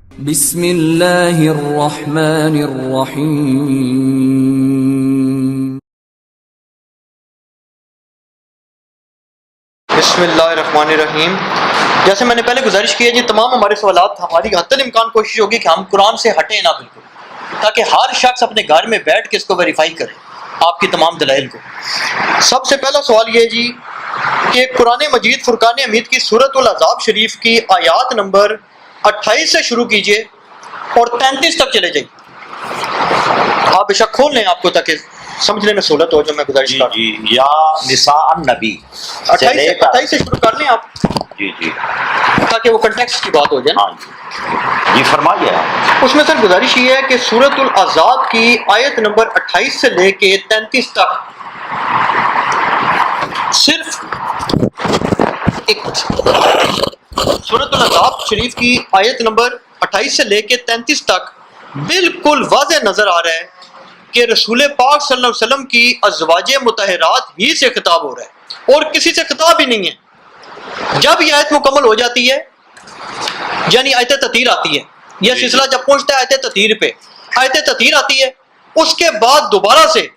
بسم اللہ الرحمن الرحیم. بسم اللہ الرحمن الرحیم. جیسے میں نے پہلے گزارش کی ہے جی، تمام ہمارے سوالات ہماری حتی الامکان کوشش ہوگی کہ ہم قرآن سے ہٹیں نہ بالکل، تاکہ ہر شخص اپنے گھر میں بیٹھ کے اس کو ویریفائی کرے آپ کی تمام دلائل کو. سب سے پہلا سوال یہ جی کہ قرآن مجید فرقان حمید کی سورۃ الاحزاب شریف کی آیات نمبر 28 سے شروع کیجئے اور 33 تک چلے جائیے. آپ بے شک کھول لیں آپ کو تاکہ سمجھنے میں سہولت ہو جو میں گزارش کر رہا ہوں. یا نساء النبی 28 سے شروع کر لیں آپ، جی تاکہ وہ کنٹیکسٹ کی بات ہو جائے نا. ہاں جی فرمائیے. اس میں سر گزارش یہ ہے کہ سورۃ الاحزاب کی آیت نمبر 28 سے لے کے 33 تک صرف سورۃ الاحزاب شریف کی آیت نمبر 28 سے لے کے 33 تک بالکل واضح نظر آ رہا ہے کہ رسول پاک صلی اللہ علیہ وسلم کی ازواج مطہرات ہی سے خطاب ہو رہا ہے اور کسی سے خطاب ہی نہیں ہے. جب یہ آیت مکمل ہو جاتی ہے، یعنی آیت تطہیر آتی ہے، یہ سلسلہ جب پہنچتا ہے آیت تطہیر پہ، آیت تطہیر آتی ہے، اس کے بعد دوبارہ سے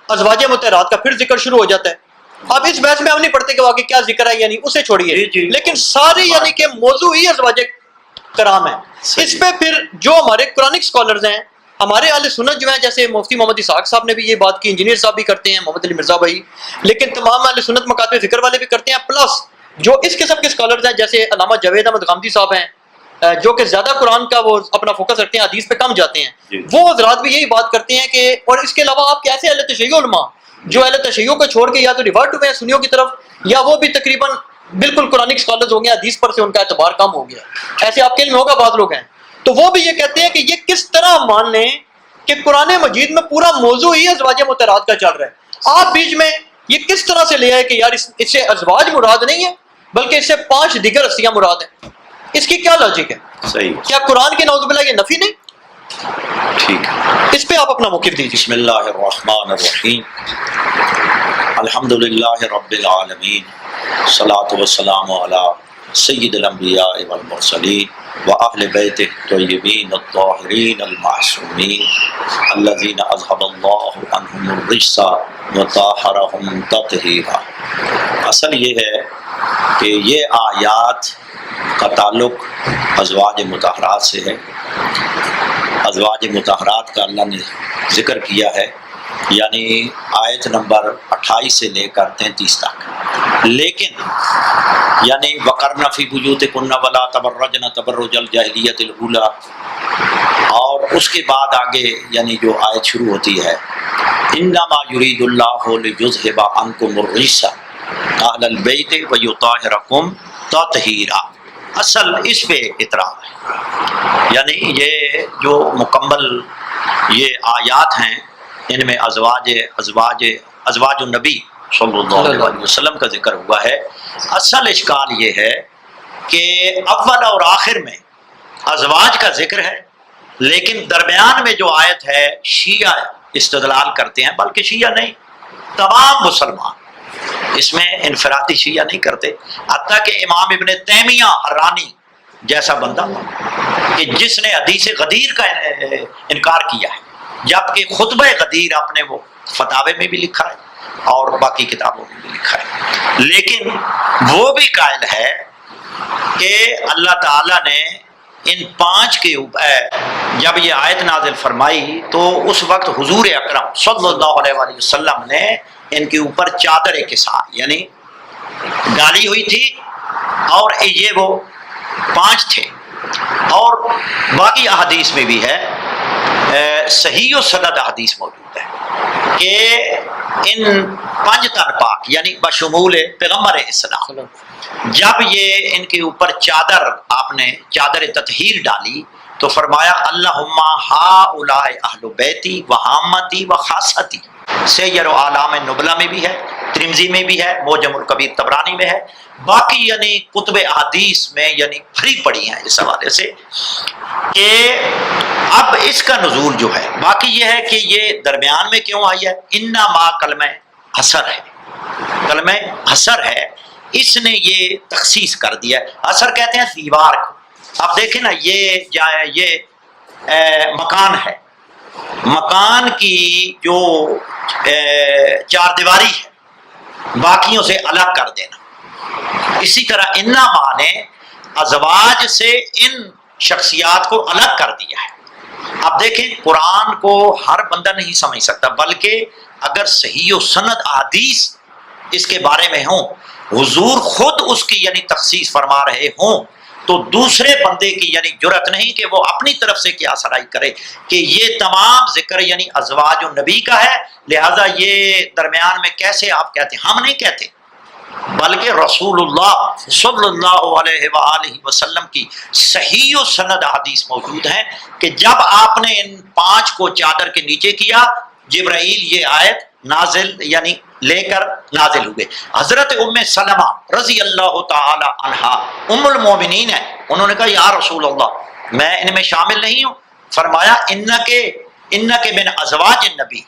ازواج مطہرات کا پھر ذکر شروع ہو جاتا ہے. اب اس بحث میں ہم نہیں پڑھتے کہ واقعی کیا ذکر ہے، یعنی اسے چھوڑیے، لیکن سارے یعنی کہ موضوع ہی ازواج کرام ہے. اس پہ پھر جو ہمارے قرآنک اسکالرز ہیں، ہمارے اہل سنت جو ہیں، جیسے مفتی محمد اسحاق صاحب نے بھی یہ بات کی، انجینئر صاحب بھی کرتے ہیں، محمد علی مرزا بھائی، لیکن تمام اہل سنت مکاتب فکر والے بھی کرتے ہیں، پلس جو اس قسم کے اسکالرز ہیں جیسے علامہ جاوید احمد غامدی صاحب ہیں، جو کہ زیادہ قرآن کا وہ اپنا فوکس رکھتے ہیں، حدیث پہ کم جاتے ہیں، وہ حضرات بھی یہی بات کرتے ہیں کہ، اور اس کے علاوہ آپ کیسے اہل تشیع علماء جو اہل تشیع کو چھوڑ کے یا تو ریورٹ ہوئے ہیں سنیوں کی طرف، یا وہ بھی تقریباً بالکل قرآنک اسکالرز ہو گئے، حدیث پر سے ان کا اعتبار کم ہو گیا، ایسے آپ کے علم ہوگا بعض لوگ ہیں، تو وہ بھی یہ کہتے ہیں کہ یہ کس طرح مان لیں کہ قرآن مجید میں پورا موضوع ہی ازواج مطہرات کا چل رہا ہے، آپ بیچ میں یہ کس طرح سے لے آئے کہ یار اس سے ازواج مراد نہیں ہے بلکہ اس سے 5 دیگر ہستیاں مراد ہیں. اس کی کیا لاجک ہے؟ صحیح. کیا قرآن کے نعوذ باللہ یہ نفی نہیں؟ ٹھیک ہے، اس پہ آپ اپنا موقف دیجیے. بسم اللہ الرحمن الرحیم. الحمدللہ رب العالمین، الصلاۃ والسلام علی سید الانبیاء والمرسلین واہل بیتہ الطیبین الطاہرین المعصومین الذین اذھب اللہ عنہم الرجس وطہرہم تطہیرا. اصل یہ ہے کہ یہ آیات کا تعلق ازواج مطہرات سے ہے. ازواج مطہرات کا اللہ نے ذکر کیا ہے، یعنی آیت نمبر 28 سے لے کر 33 تک، لیکن یعنی وقرن فی بیوتکن ولا تبرجن تبرج الجاہلیۃ الاولی، اور اس کے بعد آگے یعنی جو آیت شروع ہوتی ہے انما یرید اللہ لیذھب عنکم الرجس اہل البیت ویطہرکم تطہیرا. اصل اس پہ اعتراض ہے، یعنی یہ جو مکمل یہ آیات ہیں ان میں ازواج النبی صلی اللہ علیہ وسلم کا ذکر ہوا ہے. اصل اشکال یہ ہے کہ اول اور آخر میں ازواج کا ذکر ہے، لیکن درمیان میں جو آیت ہے شیعہ استدلال کرتے ہیں، بلکہ شیعہ نہیں، تمام مسلمان اس میں انفرادی شیعہ نہیں کرتے، حتیٰ کہ امام ابن تیمیہ حرانی جیسا بندہ کہ جس نے حدیث غدیر کا انکار کیا ہے، جبکہ خطبہ غدیر اپنے وہ فتاوے میں بھی لکھا ہے اور باقی کتابوں میں بھی لکھا ہے، لیکن وہ بھی قائل ہے کہ اللہ تعالیٰ نے ان 5 کے اوپر جب یہ آیت نازل فرمائی تو اس وقت حضور اکرم صلی اللہ علیہ وسلم نے ان کے اوپر چادر کسا یعنی ڈالی ہوئی تھی، اور یہ وہ 5 تھے. اور باقی احادیث میں بھی ہے، صحیح و سند احادیث موجود ہے کہ ان 5 تن پاک یعنی بشمول پیغمبر اسلام جب یہ ان کے اوپر آپ نے چادر تطہیر ڈالی تو فرمایا اللہم ہؤلاء اہل بیتی وحامتی وخاصتی. سیر و اعلام نبلہ میں بھی ہے، ترمذی میں بھی ہے، معجم الکبیر طبرانی میں ہے، باقی یعنی کتب احادیث میں یعنی بھری پڑی ہیں اس حوالے سے کہ اب اس کا نزول جو ہے. باقی یہ ہے کہ یہ درمیان میں کیوں آئی ہے، انما کلمہ حصر ہے، کلمہ حصر ہے، اس نے یہ تخصیص کر دیا. حصر کہتے ہیں دیوار کو، اب دیکھیں نا یہ مکان ہے، مکان کی جو چار دیواری ہے باقیوں سے الگ کر دینا، اسی طرح انا ماں نے ازواج سے ان شخصیات کو الگ کر دیا ہے۔ اب دیکھیں قرآن کو ہر بندہ نہیں سمجھ سکتا، بلکہ اگر صحیح و سند احادیث اس کے بارے میں ہوں، حضور خود اس کی یعنی تخصیص فرما رہے ہوں، تو دوسرے بندے کی یعنی جرأت نہیں کہ وہ اپنی طرف سے کیا سرائی کرے کہ یہ تمام ذکر یعنی ازواج النبی کا ہے، لہذا یہ درمیان میں کیسے آپ کہتے ہیں؟ ہم نہیں کہتے، بلکہ رسول اللہ صلی اللہ علیہ وآلہ وسلم کی صحیح و سند حدیث موجود ہیں کہ جب آپ نے ان 5 کو چادر کے نیچے کیا، جبرائیل یہ آیت نازل یعنی لے کر نازل ہوئے۔ حضرت ام سلمہ رضی اللہ تعالی عنہا ام المومنین ہے، انہوں نے کہا یا رسول اللہ میں ان میں شامل نہیں ہوں، فرمایا انک من ازواج النبی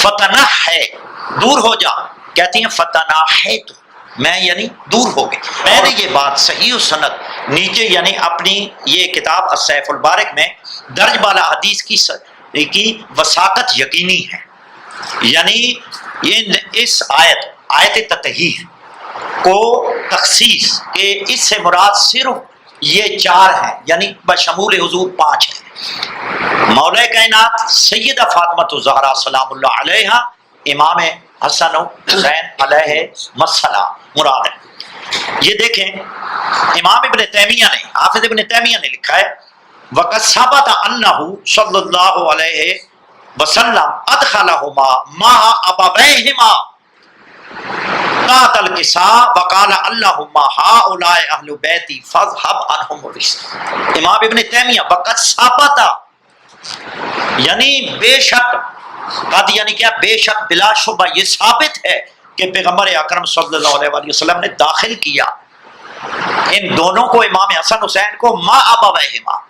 فتنہ ہے، دور ہو جا، کہتی ہیں فتنہ ہے تو میں یعنی دور ہو گئی۔ میں نے یہ بات صحیح و سند نیچے یعنی اپنی یہ کتاب السیف البارک میں درج بالا حدیث کی وثاقت یقینی ہے، یعنی اس آیت تطہیر کو تخصیص کہ اس سے مراد صرف یہ 4 ہیں، یعنی بشمول حضور 5 ہیں، مولا کائنات سیدہ فاطمہ الزہرا سلام اللہ علیہا، امام حسن و حسین علیہ السلام مراد ہے۔ یہ دیکھیں امام ابن تیمیہ نے، حافظ ابن تیمیہ نے لکھا ہے وَقَدْ ثَبَتَ أَنَّهُ صلی اللہ علیہ وسلم ادخلہما مع ابویہما تحت الکساء وقال اللہم ہؤلاء اہل بیتی فاذھب عنہم الرجس۔ امام ابن تیمیہ وقد ثبت یعنی بے شک، قد یعنی کیا بے شک، بلا شبہ یہ ثابت ہے کہ پیغمبر اکرم صلی اللہ علیہ وسلم نے داخل کیا ان دونوں کو، امام حسن حسین کو، مع ابویہما،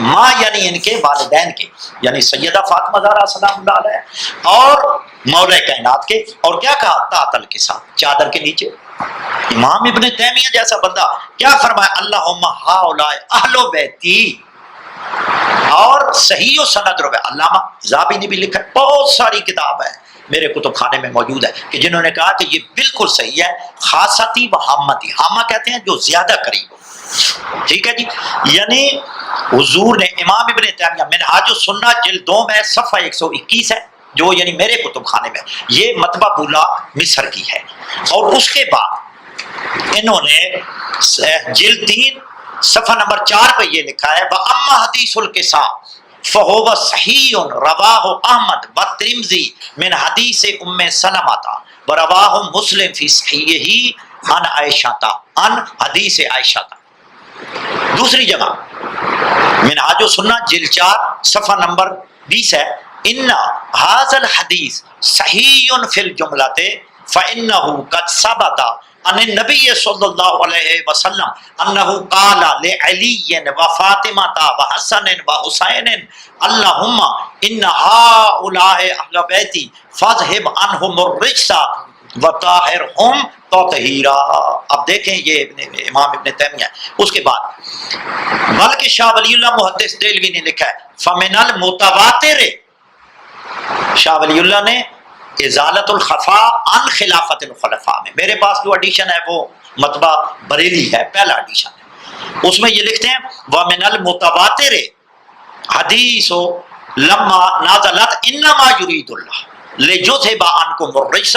ماں یعنی ان کے والدین کے، یعنی سیدہ فاطمہ زہرا سلام اللہ علیہ اور مولا کائنات کے، اور کیا کہا تحت الکساء، چادر کے نیچے۔ امام ابن تیمیہ جیسا بندہ کیا فرمایا اللہم ہؤلاء اہل بیتی، اور صحیح و سند روایت علامہ ذہبی نے بھی لکھا ہے، بہت ساری کتاب ہے میرے کتب خانے میں موجود ہے کہ جنہوں نے کہا کہ یہ بالکل صحیح ہے، خاصتی و حامتی، حامہ کہتے ہیں جو زیادہ قریب ہو، ٹھیک ہے جی۔ یعنی حضور نے، امام ابن تیمیہ منہاج السنہ جلد 2 میں صفحہ 121 ہے جو یعنی میرے کتب خانے میں، یہ مطبع بولا مصر کی ہے، اور اس کے بعد انہوں نے جلد 3 صفحہ نمبر 4 پہ یہ لکھا ہے وَأَمَّا حَدِيثُ الْقِسَاءِ فَهُوَ صَحِيٌّ رَوَاهُ أَحْمَدُ وَالتِّرْمِذِي مِنْ حَدِيثِ أُمِّ سَلَمَةَ وَرَوَاهُ مُسْلِمٌ فِي صَحِيحِهِ عن عائشہ، عن حدیث عائشہ۔ دوسری جگہ منہاج السنہ جلد 4 صفحہ نمبر 20 ہے ان هذا الحدیث صحیح فی الجملۃ فإنه قد ثبت عن النبی صلی اللہ علیہ وسلم انه قال لعلی وفاطمہ وحسن وحسین اللہم ان هؤلاء اہل بیتی فاذھب عنہم الرجس وطہرہم تطہیرا۔ اب دیکھیں یہ امام ابن تیمیہ، اس کے بعد بلکہ شاہ ولی اللہ محدث دہلوی نے لکھا ہے فمن المتواتر، شاہ ولی اللہ نے ازالت الخفاء عن خلافت الخلفاء میں، میرے پاس جو ایڈیشن ہے وہ مطبع بریلی ہے، پہلا ایڈیشن ہے، اس میں یہ لکھتے ہیں ومن المتواتر حدیث لما نازلت انما یرید اللہ لِيُذْهِبَ عَنْكُمُ الرِّجْسَ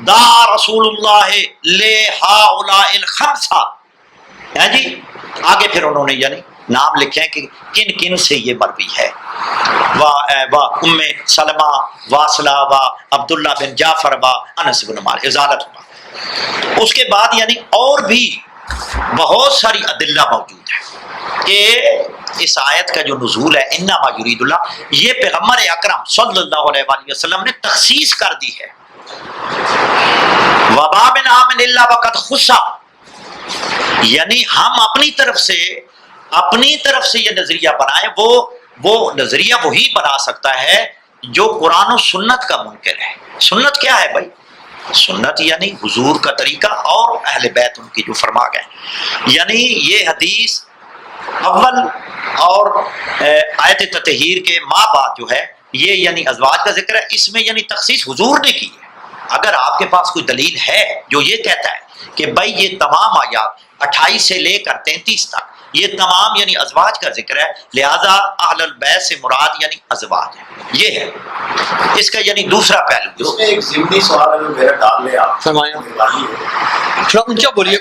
دَعَا رسول اللہ لِهَؤُلَاءِ الْخَمْسَةِ، ہے جی۔ آگے پھر انہوں نے یعنی نام لکھے ہیں کہ کن کن سے یہ مروی ہے، و ام سلمہ واصلہ و عبداللہ بن جعفر و انس بن مالک، ازالت ہوا۔ اس کے بعد یعنی اور بھی بہت ساری ادلہ موجود ہیں کہ اس آیت کا جو نزول ہے انما یرید اللہ، یہ پیغمبر اکرم صلی اللہ علیہ وآلہ وسلم نے تخصیص کر دی ہے۔ وَمَا مِنْ آمِنِ إِلَّا وَقَدْ خُصَّ، یعنی ہم اپنی طرف سے یہ نظریہ بنائیں، وہ نظریہ وہی بنا سکتا ہے جو قرآن و سنت کا منکر ہے۔ سنت کیا ہے بھائی؟ سنت یعنی حضور کا طریقہ اور اہل بیت ان کی جو فرما گئے. یعنی یہ حدیث اول اور آیت تطہیر کے ماں بعد جو ہے یہ یعنی ازواج کا ذکر ہے. اس میں یعنی تخصیص حضور نے کی ہے. اگر آپ کے پاس کوئی دلیل ہے جو یہ کہتا ہے کہ بھائی یہ تمام آیات 28 سے لے کر 33 تک یہ تمام یعنی ازواج کا ذکر ہے، لہذا اہل البیت سے مراد یعنی ازواج ہے، یہ ہے اس کا یعنی دوسرا پہلو. اس میں ایک ضمنی سوال اگر میرا ڈال لیں آپ فرمایا. مہربانی ہے. تھوڑا اونچا بولیے.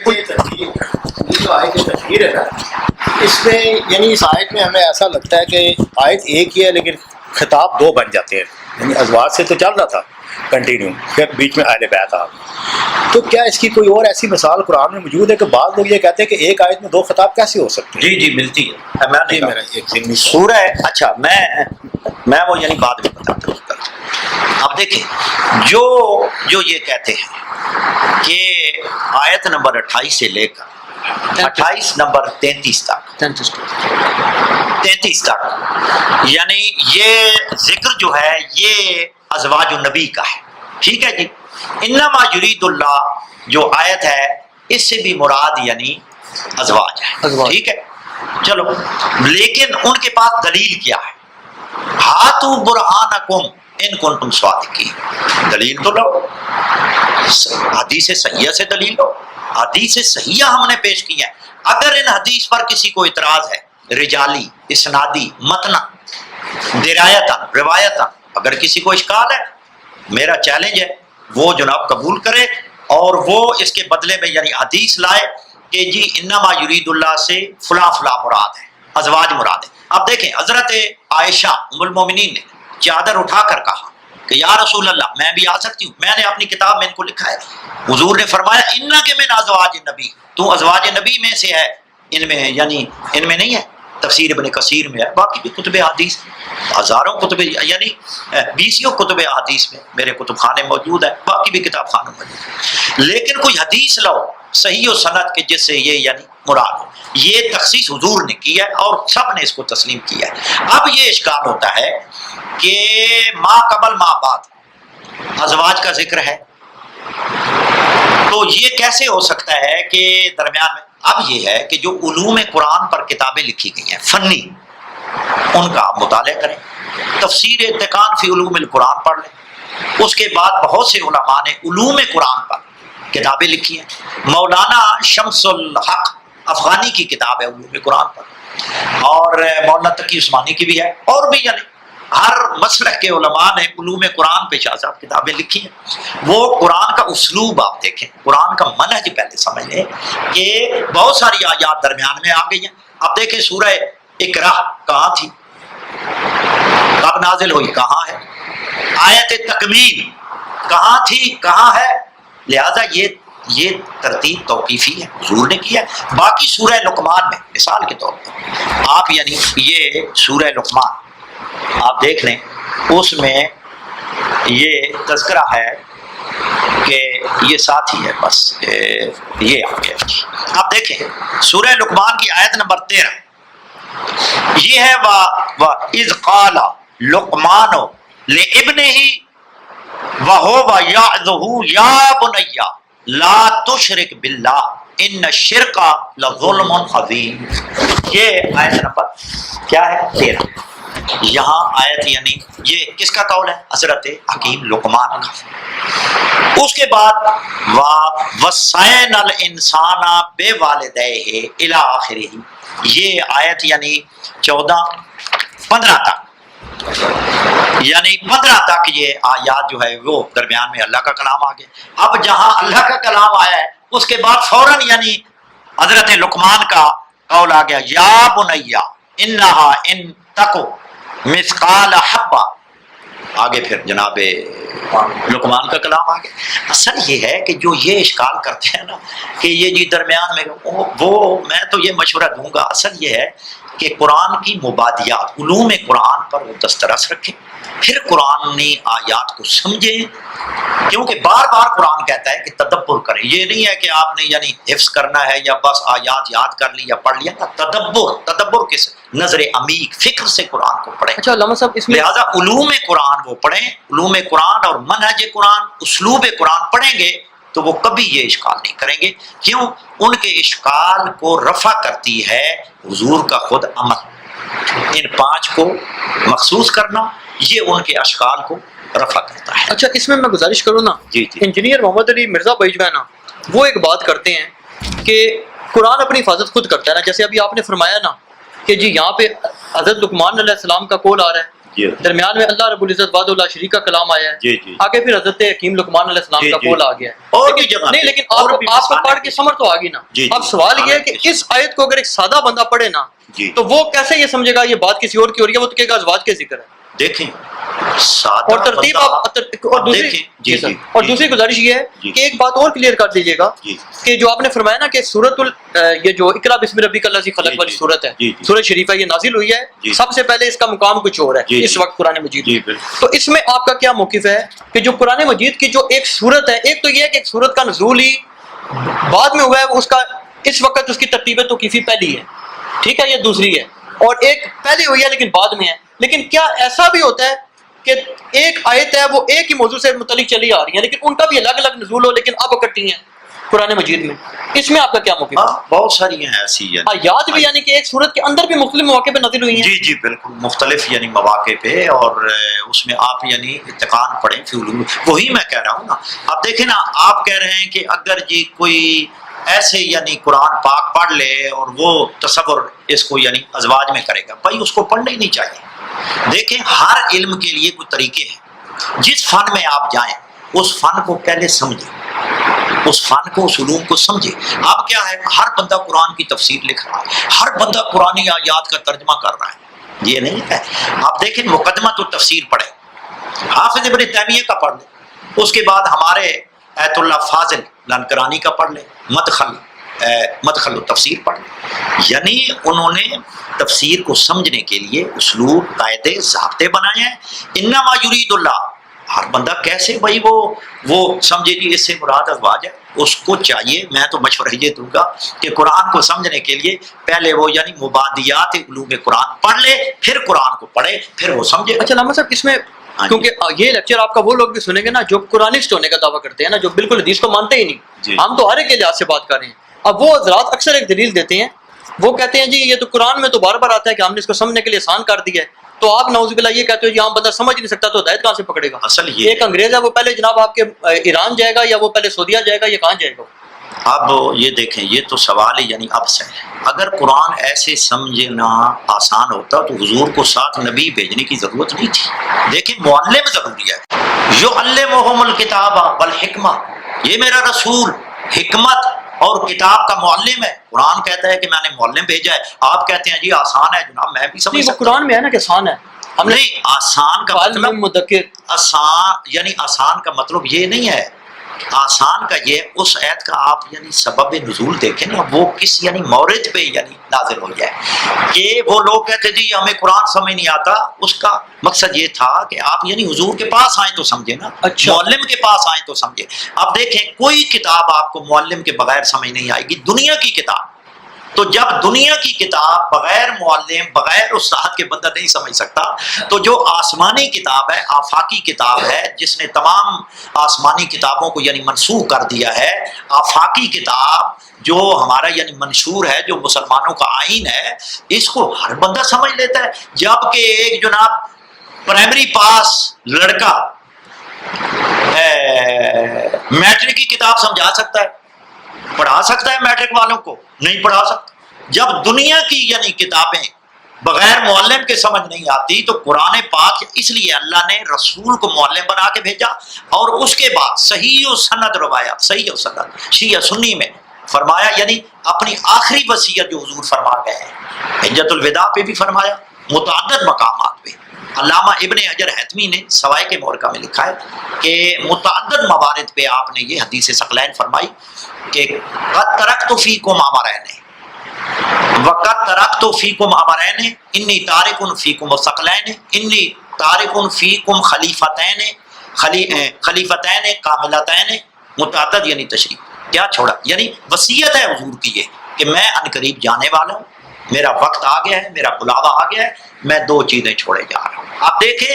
یہ جو آیت تطہیر ہے نا، اس میں یعنی اس آیت میں ہمیں ایسا لگتا ہے کہ آیت ایک ہی ہے لیکن خطاب دو بن جاتے ہیں. یعنی ازواج سے تو چل رہا تھا کنٹینیو، پھر بیچ میں اہل بیت آ گئے. تو کیا اس کی کوئی اور ایسی مثال قرآن میں موجود ہے کہ بعض لوگ یہ کہتے ہیں کہ ایک آیت میں دو خطاب کیسے ہو سکتے ہیں؟ جی ملتی ہے. میں نے میرا ایک ضمنی سورہ اچھا میں وہ یعنی بعد میں بتاتا ہوں. اب دیکھیں جو یہ کہتے ہیں کہ آیت نمبر 28 سے لے کر 28 نمبر 33 تک یعنی یہ ذکر جو ہے یہ ازواج النبی کا ہے. ٹھیک ہے جی. انما یرید اللہ جو آیت ہے اس سے بھی مراد یعنی ازواج ہے. ٹھیک ہے چلو، لیکن ان کے پاس دلیل کیا ہے؟ ہاتھو برہانکم ان کنتم صادقین. دلیل تو لو، حدیث صحیحہ سے دلیل لو. حدیث صحیحہ ہم نے پیش کی ہے. اگر ان حدیث پر کسی کو اعتراض ہے، رجالی، اسنادی، متنا، درایتاً، روایتاً، اگر کسی کو اشکال ہے میرا چیلنج ہے وہ جناب قبول کرے اور وہ اس کے بدلے میں یعنی حدیث لائے کہ جی انما یرید اللہ سے فلاں فلاں مراد ہے، ازواج مراد ہے. اب دیکھیں حضرت عائشہ ام المومنین نے چادر اٹھا کر کہا کہ یا رسول اللہ میں بھی آ سکتی ہوں؟ میں نے اپنی کتاب میں ان کو لکھا ہے. حضور نے فرمایا انک من ازواج النبی، تو ازواج نبی میں سے ہے. ان میں یعنی ان میں نہیں ہے. تفسیر ابن کثیر میں ہے، باقی بھی کتب حدیث ہزاروں کتب یعنی 20 کتب حدیث میں میرے کتب خانے موجود ہیں، باقی بھی کتاب خانوں موجود. لیکن کوئی حدیث لو صحیح و سند کے جس سے یہ یعنی مراد ہو. یہ تخصیص حضور نے کی ہے اور سب نے اس کو تسلیم کیا ہے. اب یہ اشکال ہوتا ہے کہ ما قبل ما بعد ازواج کا ذکر ہے تو یہ کیسے ہو سکتا ہے کہ درمیان میں؟ اب یہ ہے کہ جو علوم قرآن پر کتابیں لکھی گئی ہیں فنی، ان کا آپ مطالعہ کریں. تفسیر اتقان فی علوم القرآن پڑھ لیں. اس کے بعد بہت سے علماء نے علوم قرآن پر کتابیں لکھی ہیں. مولانا شمس الحق افغانی کی کتاب ہے علوم قرآن پر، اور مولانا تقی عثمانی کی بھی ہے، اور بھی یعنی ہر مسلک کے علماء نے علوم قرآن پہ شاہ صاحب کتابیں لکھی ہیں. وہ قرآن کا اسلوب آپ دیکھیں، قرآن کا منہج پہلے سمجھ لیں کہ بہت ساری آیات درمیان میں آ گئی ہیں. اب دیکھیں سورہ اقرا کہاں تھی، کب نازل ہوئی، کہاں ہے؟ آیت تکمیل کہاں تھی، کہاں ہے؟ لہذا یہ ترتیب توقیفی ہے، حضور نے کی ہے. باقی سورہ لقمان میں مثال کے طور پر آپ یعنی یہ سورہ لقمان آپ دیکھ لیں، اس میں یہ تذکرہ ہے کہ یہ ساتھ ہی ہے، بس یہ آ گیا. اب دیکھیں سورہ لقمان کی آیت نمبر 13 یہ ہے وَإِذْ قَالَ لُقْمَانُ لِابْنِهِ وَهُوَ يَعِظُهُ يَا بُنَيَّ لَا تُشْرِكْ بِاللَّهِ إِنَّ الشِّرْكَ لَظُلْمٌ عَظِيمٌ. یہ آیت نمبر کیا ہے؟ 13. یہاں آیت یعنی یہ کس کا قول ہے؟ حضرت حکیم لقمان کا. اس کے بعد وَوَصَّيْنَا الْإِنسَانَ بِوَالِدَيْهِ إِلَى آخِرِهِ، یہ آیت یعنی 14-15 تک، یعنی 15 تک یہ آیات جو ہے وہ درمیان میں اللہ کا کلام آ گیا. اب جہاں اللہ کا کلام آیا ہے اس کے بعد فوراً یعنی حضرت لقمان کا قول آ گیا یا بنیا انہا ان تکو مثقال حبہ. آگے پھر جناب لقمان کا کلام آ گیا. اصل یہ ہے کہ جو یہ اشکال کرتے ہیں نا کہ یہ جی درمیان میں وہ میں تو یہ مشورہ دوں گا، اصل یہ ہے کہ قرآن کی مبادیات علوم قرآن پر وہ دسترس رکھیں، پھر قرآنی آیات کو سمجھیں، کیونکہ بار بار قرآن کہتا ہے کہ تدبر کریں. یہ نہیں ہے کہ آپ نے یعنی حفظ کرنا ہے یا بس آیات یاد کر لی یا پڑھ لیا. تدبر کہ نظر عمیق فکر سے قرآن کو پڑھیں. اچھا علامہ صاحب اس میں لہٰذا علوم قرآن وہ پڑھیں، علوم قرآن اور منہج قرآن، اسلوب قرآن پڑھیں گے تو وہ کبھی یہ اشکال نہیں کریں گے. کیوں؟ ان کے اشکال کو رفع کرتی ہے حضور کا خود عمل. ان 5 کو مخصوص کرنا یہ ان کے اشکال کو رفع کرتا ہے. اچھا اس میں گزارش کروں نا، جی انجینئر محمد علی مرزا بھائی جو ہے نا وہ ایک بات کرتے ہیں کہ قرآن اپنی حفاظت خود کرتا ہے نا. جیسے ابھی آپ نے فرمایا نا کہ جی یہاں پہ حضرت لقمان علیہ السلام کا قول آ رہا ہے، درمیان میں اللہ رب العزت وحدہ لا شریک کا کلام آیا ہے، آگے پھر حضرت حکیم لقمان علیہ السلام کا قول آ گیا ہے اور بھی جگہ نہیں. لیکن آپ کو پڑھ کے سمجھ تو آ گئی نا. اب سوال یہ ہے کہ اس آیت کو اگر ایک سادہ بندہ پڑھے نا تو وہ کیسے یہ سمجھے گا یہ بات کسی اور کی ہو رہی ہے؟ وہ تو کہے گا ازواج کے ذکر ہے. دیکھیں سادہ اور ترتیب اور دوسری گزارش یہ ہے کہ ایک بات اور کلیئر کر دیجیے گا کہ جو آپ نے فرمایا نا کہ سورۃ یہ جو اقرا بسم ربک الذی خلق والی سورت ہے، سورۃ شریفہ یہ نازل ہوئی ہے، سب سے پہلے اس کا مقام کچھ اور ہے اس وقت قرآن مجید. تو اس میں آپ کا کیا موقف ہے کہ جو قرآن مجید کی جو ایک سورت ہے، ایک تو یہ ہے کہ ایک سورت کا نزول ہی بعد میں ہوا ہے، اس کا اس وقت اس کی ترتیب توقیفی پہلی ہے، ٹھیک ہے، یہ دوسری ہے، اور ایک پہلے ہوئی ہے لیکن بعد میں ہے. لیکن کیا ایسا بھی ہوتا ہے کہ ایک آیت ہے وہ ایک ہی موضوع سے متعلق چلی آ رہی ہیں لیکن ان کا بھی الگ الگ نزول ہو لیکن اب اکٹھی ہیں قرآن مجید میں؟ اس میں آپ کا کیا موقف ہے؟ بہت ساری ہیں ایسی آیات بھی یعنی کہ ایک سورت کے اندر بھی مختلف مواقع پہ نازل ہوئی ہیں. جی بالکل مختلف یعنی مواقع پہ، اور اس میں آپ یعنی اتقان پڑھیں فی علوم. وہی میں کہہ رہا ہوں نا. آپ دیکھیں نا، آپ کہہ رہے ہیں کہ اگر جی کوئی ایسے یعنی قرآن پاک پڑھ لے اور وہ تصور اس کو یعنی ازواج میں کرے گا، بھائی اس کو پڑھنا ہی نہیں چاہیے. دیکھیں ہر علم کے لیے کوئی طریقے ہیں. جس فن میں آپ جائیں اس فن کو پہلے سمجھیں، اس فن کو، اس علوم کو سمجھیں. اب کیا ہے، ہر بندہ قرآن کی تفسیر لکھ رہا ہے، ہر بندہ قرآن آیات کا ترجمہ کر رہا ہے، یہ نہیں ہے. آپ دیکھیں مقدمہ تو تفسیر پڑھیں، حافظ ابن تیمیہ کا پڑھ لیں، اس کے بعد ہمارے ایت اللہ فاضل لانکرانی کا پڑھ لیں، مدخل تفسیر پڑھ لیں. یعنی انہوں نے تفسیر کو سمجھنے کے لیے اسلوب، قاعدے، ضابطے بنائے ہیں. انما یرید اللہ، ہر بندہ کیسے بھائی وہ سمجھے جی اس سے مراد ازواج ہے. اس کو چاہیے، میں تو مشورہ یہ دوں گا کہ قرآن کو سمجھنے کے لیے پہلے وہ یعنی مبادیات علوم قرآن پڑھ لے، پھر قرآن کو پڑھے، پھر وہ سمجھے. اچھا علامہ صاحب اس میں کیونکہ یہ لیکچر آپ کا وہ لوگ بھی سنیں گے نا جو قرآنسٹ ہونے کا دعویٰ کرتے ہیں نا، جو بالکل حدیث کو مانتے ہی نہیں. ہم تو ہر ایک کے لحاظ سے بات کر رہے ہیں. اب وہ حضرات اکثر ایک دلیل دیتے ہیں، وہ کہتے ہیں جی یہ تو قرآن میں تو بار بار آتا ہے کہ ہم نے اس کو سمجھنے کے لیے آسان کر دیا ہے. تو آپ نعوذ باللہ یہ کہتے ہو جی عام بندہ سمجھ نہیں سکتا تو ہدایت کہاں سے پکڑے گا؟ اصل یہ ایک انگریز ہے وہ پہلے جناب آپ کے ایران جائے گا یا وہ پہلے سعودیہ جائے گا، یہ کہاں جائے گا؟ اب یہ دیکھیں، یہ تو سوال یعنی اب سے ہے. اگر قرآن ایسے سمجھنا آسان ہوتا تو حضور کو ساتھ نبی بھیجنے کی ضرورت نہیں تھی. دیکھیں معلم ضروری ہے. یعلمہم الکتاب والحکمہ، یہ میرا رسول حکمت اور کتاب کا معلم ہے. قرآن کہتا ہے کہ میں نے معلم بھیجا ہے. آپ کہتے ہیں جی آسان ہے جناب، میں بھی سمجھ سکتا ہوں. قرآن میں ہے نا کہ آسان ہے. ہم نہیں، آسان کا مطلب مدکر، آسان یعنی آسان کا مطلب یہ نہیں ہے. آسان کا یہ اس آیت کا آپ یعنی سبب نزول دیکھیں نا، وہ کس یعنی مورد پہ یعنی نازل ہو جائے. کہ وہ لوگ کہتے جی ہمیں قرآن سمجھ نہیں آتا، اس کا مقصد یہ تھا کہ آپ یعنی حضور کے پاس آئیں تو سمجھے نا. اچھا. معلم کے پاس آئیں تو سمجھے. اب دیکھیں کوئی کتاب آپ کو معلم کے بغیر سمجھ نہیں آئے گی. دنیا کی کتاب، تو جب دنیا کی کتاب بغیر معلم، بغیر استاد کے بندہ نہیں سمجھ سکتا، تو جو آسمانی کتاب ہے، آفاقی کتاب ہے، جس نے تمام آسمانی کتابوں کو یعنی منسوخ کر دیا ہے، آفاقی کتاب جو ہمارا یعنی منشور ہے، جو مسلمانوں کا آئین ہے، اس کو ہر بندہ سمجھ لیتا ہے. جبکہ ایک جناب پرائمری پاس لڑکا میٹرک کی کتاب سمجھا سکتا ہے، پڑھا سکتا ہے میٹرک والوں کو؟ نہیں پڑھا سکتا. جب دنیا کی یعنی کتابیں بغیر معلم کے سمجھ نہیں آتی، تو قرآن پاک اس لیے اللہ نے رسول کو معلم بنا کے بھیجا، اور اس کے بعد صحیح و سند روایات، صحیح و سند شیعہ سنی میں فرمایا. یعنی اپنی آخری وصیت جو حضور فرما گئے ہیں، حجۃ الوداع پہ بھی فرمایا، متعدد مقامات پہ. علامہ ابن حجر حتمی نے سوائے کے مورکہ میں لکھا ہے کہ متعدد موارد پہ آپ نے یہ حدیث ثقلین فرمائی کہ قد ترکت فیکم امرین وقد ترکت فیکم امرین انی تارک فیکم الثقلین انی تارک فیکم خلیفتین کاملتین. متعدد یعنی تشریح. کیا چھوڑا؟ یعنی وصیت ہے حضور کی یہ کہ میں عنقریب جانے والا ہوں، میرا وقت آ گیا ہے، میرا بلاوا آ گیا ہے، میں 2 چیزیں چھوڑے جا رہا ہوں۔ آپ دیکھیں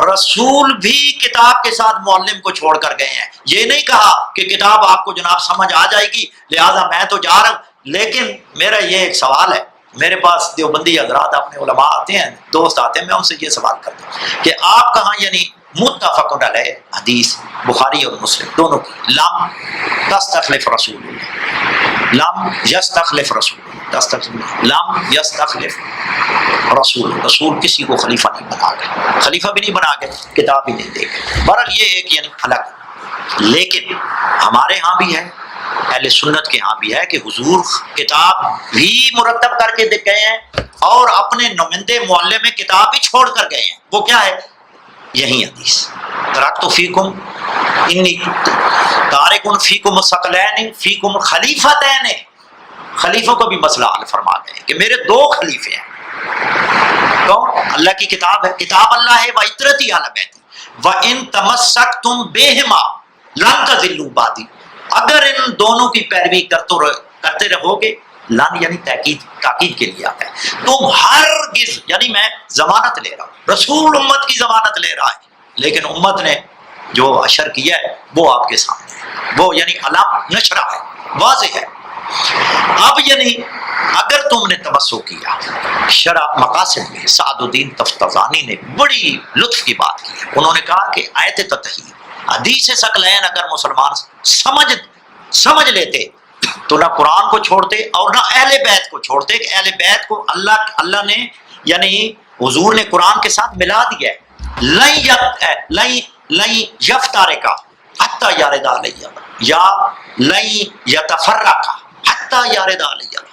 رسول بھی کتاب کے ساتھ معلم کو چھوڑ کر گئے ہیں، یہ نہیں کہا کہ کتاب آپ کو جناب سمجھ آ جائے گی لہٰذا میں تو جا رہا ہوں۔ لیکن میرا یہ ایک سوال ہے، میرے پاس دیوبندی حضرات اپنے علماء آتے ہیں، دوست آتے ہیں، میں ان سے یہ سوال کرتا ہوں کہ آپ کہاں یعنی متفق علیہ حدیث بخاری اور مسلم دونوں کی لم تستخلف رسول اللہ، لم یستخلف رسول اللہ، لم یستخلف رسول کسی کو خلیفہ نہیں بنا گئے، خلیفہ بھی نہیں بنا گئے، کتاب بھی نہیں دے گئے۔ بہرحال یہ ایک یعنی الگ، لیکن ہمارے ہاں بھی ہے، اہل سنت کے ہاں بھی ہے کہ حضور کتاب بھی مرتب کر کے گئے ہیں اور اپنے نمائندے معلم میں کتاب بھی چھوڑ کر گئے ہیں۔ وہ کیا ہے؟ یہی حدیث ترکت فیکم انی تارک فیکم ثقلین فیکم خلیفتین، خلیفوں کو بھی مسئلہ حل فرما گئے کہ میرے 2 خلیفے ہیں۔ کون؟ اللہ کی کتاب ہے، کتاب اللہ ہے، وَعِتْرَتِي عَلَى بَيْتِي وَإِن تَمَسَّكْتُم بِهِمَا لَن تَضِلُّوا بَعْدِي، اگر ان دونوں کی پیروی کرتے رہو گے، لن یعنی تاکید کے لیے آتا ہے، تم ہرگز، یعنی میں ضمانت لے رہا ہوں، رسول امت کی ضمانت لے رہا ہے، لیکن امت نے جو اشر کیا ہے وہ آپ کے سامنے ہے، وہ یعنی علم نشرہ ہے، واضح ہے۔ اب یعنی اگر تم نے تمسک کیا، شرح مقاصد میں سعد الدین تفتزانی نے بڑی لطف کی بات کی ہے، انہوں نے کہا کہ آیت تطہیر حدیث ثقلین اگر مسلمان سمجھ لیتے تو نہ قرآن کو چھوڑتے اور نہ اہل بیت کو چھوڑتے، کہ اہل بیت کو اللہ نے یعنی حضور نے قرآن کے ساتھ ملا دیا ہے، لن یفترقا حتی یرد علیہ یا لن یتفرقا حتی یرد علیہ،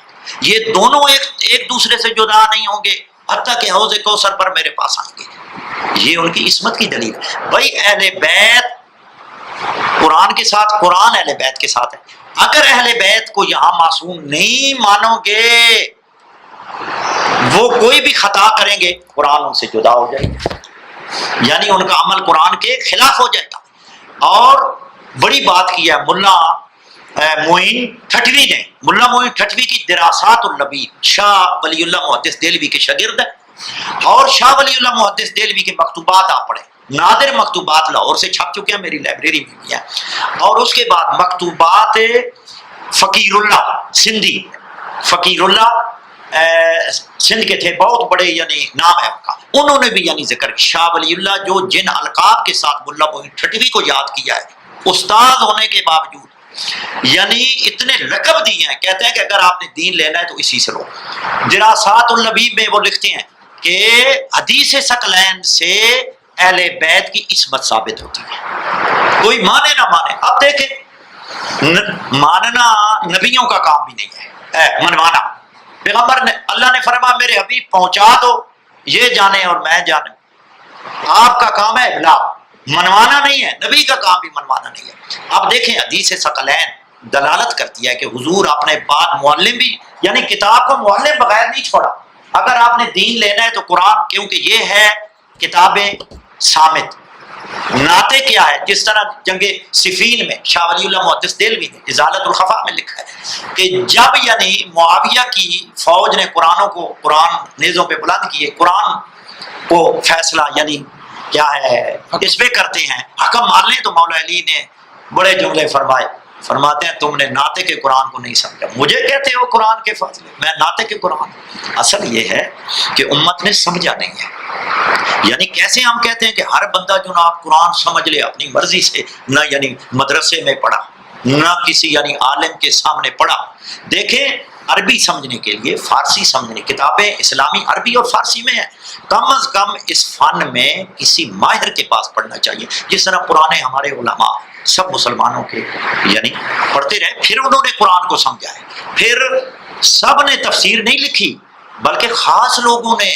یہ دونوں ایک دوسرے سے جدا نہیں ہوں گے حتیٰ کہ حوض کوثر پر میرے پاس آئیں گے۔ یہ ان کی عصمت کی دلیل ہے۔ بھائی اہل بیت قرآن کے ساتھ، قرآن اہل بیت کے ساتھ ہے، اگر اہل بیت کو یہاں معصوم نہیں مانو گے، وہ کوئی بھی خطا کریں گے قرآن ان سے جدا ہو جائے گا، یعنی ان کا عمل قرآن کے خلاف ہو جائے گا۔ اور بڑی بات کی ہے ملا معین ٹھٹوی نے، ملا معین ٹھٹوی کی دراسات النبی شاہ ولی اللہ محدث دہلوی کے شاگرد ہے، اور شاہ ولی اللہ محدث دہلوی کے مکتوبات آپ پڑھیں، نادر مکتوبات لاہور سے چھپ چکے ہیں، میری لائبریری میں بھی ہیں، اور اس کے بعد مکتوبات فقیر اللہ سندھی، فقیر اللہ سندھ کے تھے، بہت بڑے یعنی نام ہے ان کا، انہوں نے بھی یعنی ذکر شاہ ولی اللہ جو جن القاب کے ساتھ ملا معین ٹھٹوی کو یاد کیا ہے، استاد ہونے کے باوجود یعنی اتنے لقب دیے ہیں، کہتے ہیں کہ اگر آپ نے دین لینا ہے تو اسی سے لو۔ دراسات النبی میں وہ لکھتے ہیں کہ حدیث ثقلین سے اہل بیت کی عصمت ثابت ہوتی ہے، کوئی مانے نہ مانے۔ اب دیکھیں ماننا نبیوں کا کام بھی نہیں ہے، منوانا پیغمبر نے، اللہ نے فرمایا میرے حبیب پہنچا دو، یہ جانے اور میں جانے، آپ کا کام ہے ابلاغ، منوانا نہیں ہے، نبی کا کام بھی منوانا نہیں ہے۔ اب دیکھیں حدیث ثقلین دلالت کرتی ہے کہ حضور اپنے بعد معلم بھی، یعنی کتاب کو معلم بغیر نہیں چھوڑا، اگر آپ نے دین لینا ہے تو قرآن، کیونکہ یہ ہے کتاب صامت۔ نعتیں کیا ہے؟ جس طرح جنگ صفین میں شاہ ولی اللہ محدث دہلوی نے ازالت الخفا میں لکھا ہے کہ جب یعنی معاویہ کی فوج نے قرآن نیزوں پہ بلند کیے، قرآن کو فیصلہ یعنی کیا ہے اس پہ کرتے ہیں، حکم مان لیں، تو مولا علی نے بڑے جملے فرماتے ہیں تم نے نعتے کے قرآن کو نہیں سمجھا، مجھے کہتے ہو قرآن کے فضلے، میں نعتے کے قرآن۔ اصل یہ ہے کہ امت نے سمجھا نہیں ہے، یعنی کیسے ہم کہتے ہیں کہ ہر بندہ جو نا آپ قرآن سمجھ لے اپنی مرضی سے، نہ یعنی مدرسے میں پڑھا، نہ کسی یعنی عالم کے سامنے پڑھا۔ دیکھیں عربی سمجھنے کے لیے، فارسی سمجھنے، کتابیں اسلامی عربی اور فارسی میں ہیں، کم از کم اس فن میں کسی ماہر کے پاس پڑھنا چاہیے، جس طرح پرانے ہمارے علماء سب مسلمانوں کے یعنی پڑھتے رہے، پھر انہوں نے قرآن کو سمجھا ہے، پھر سب نے تفسیر نہیں لکھی بلکہ خاص لوگوں نے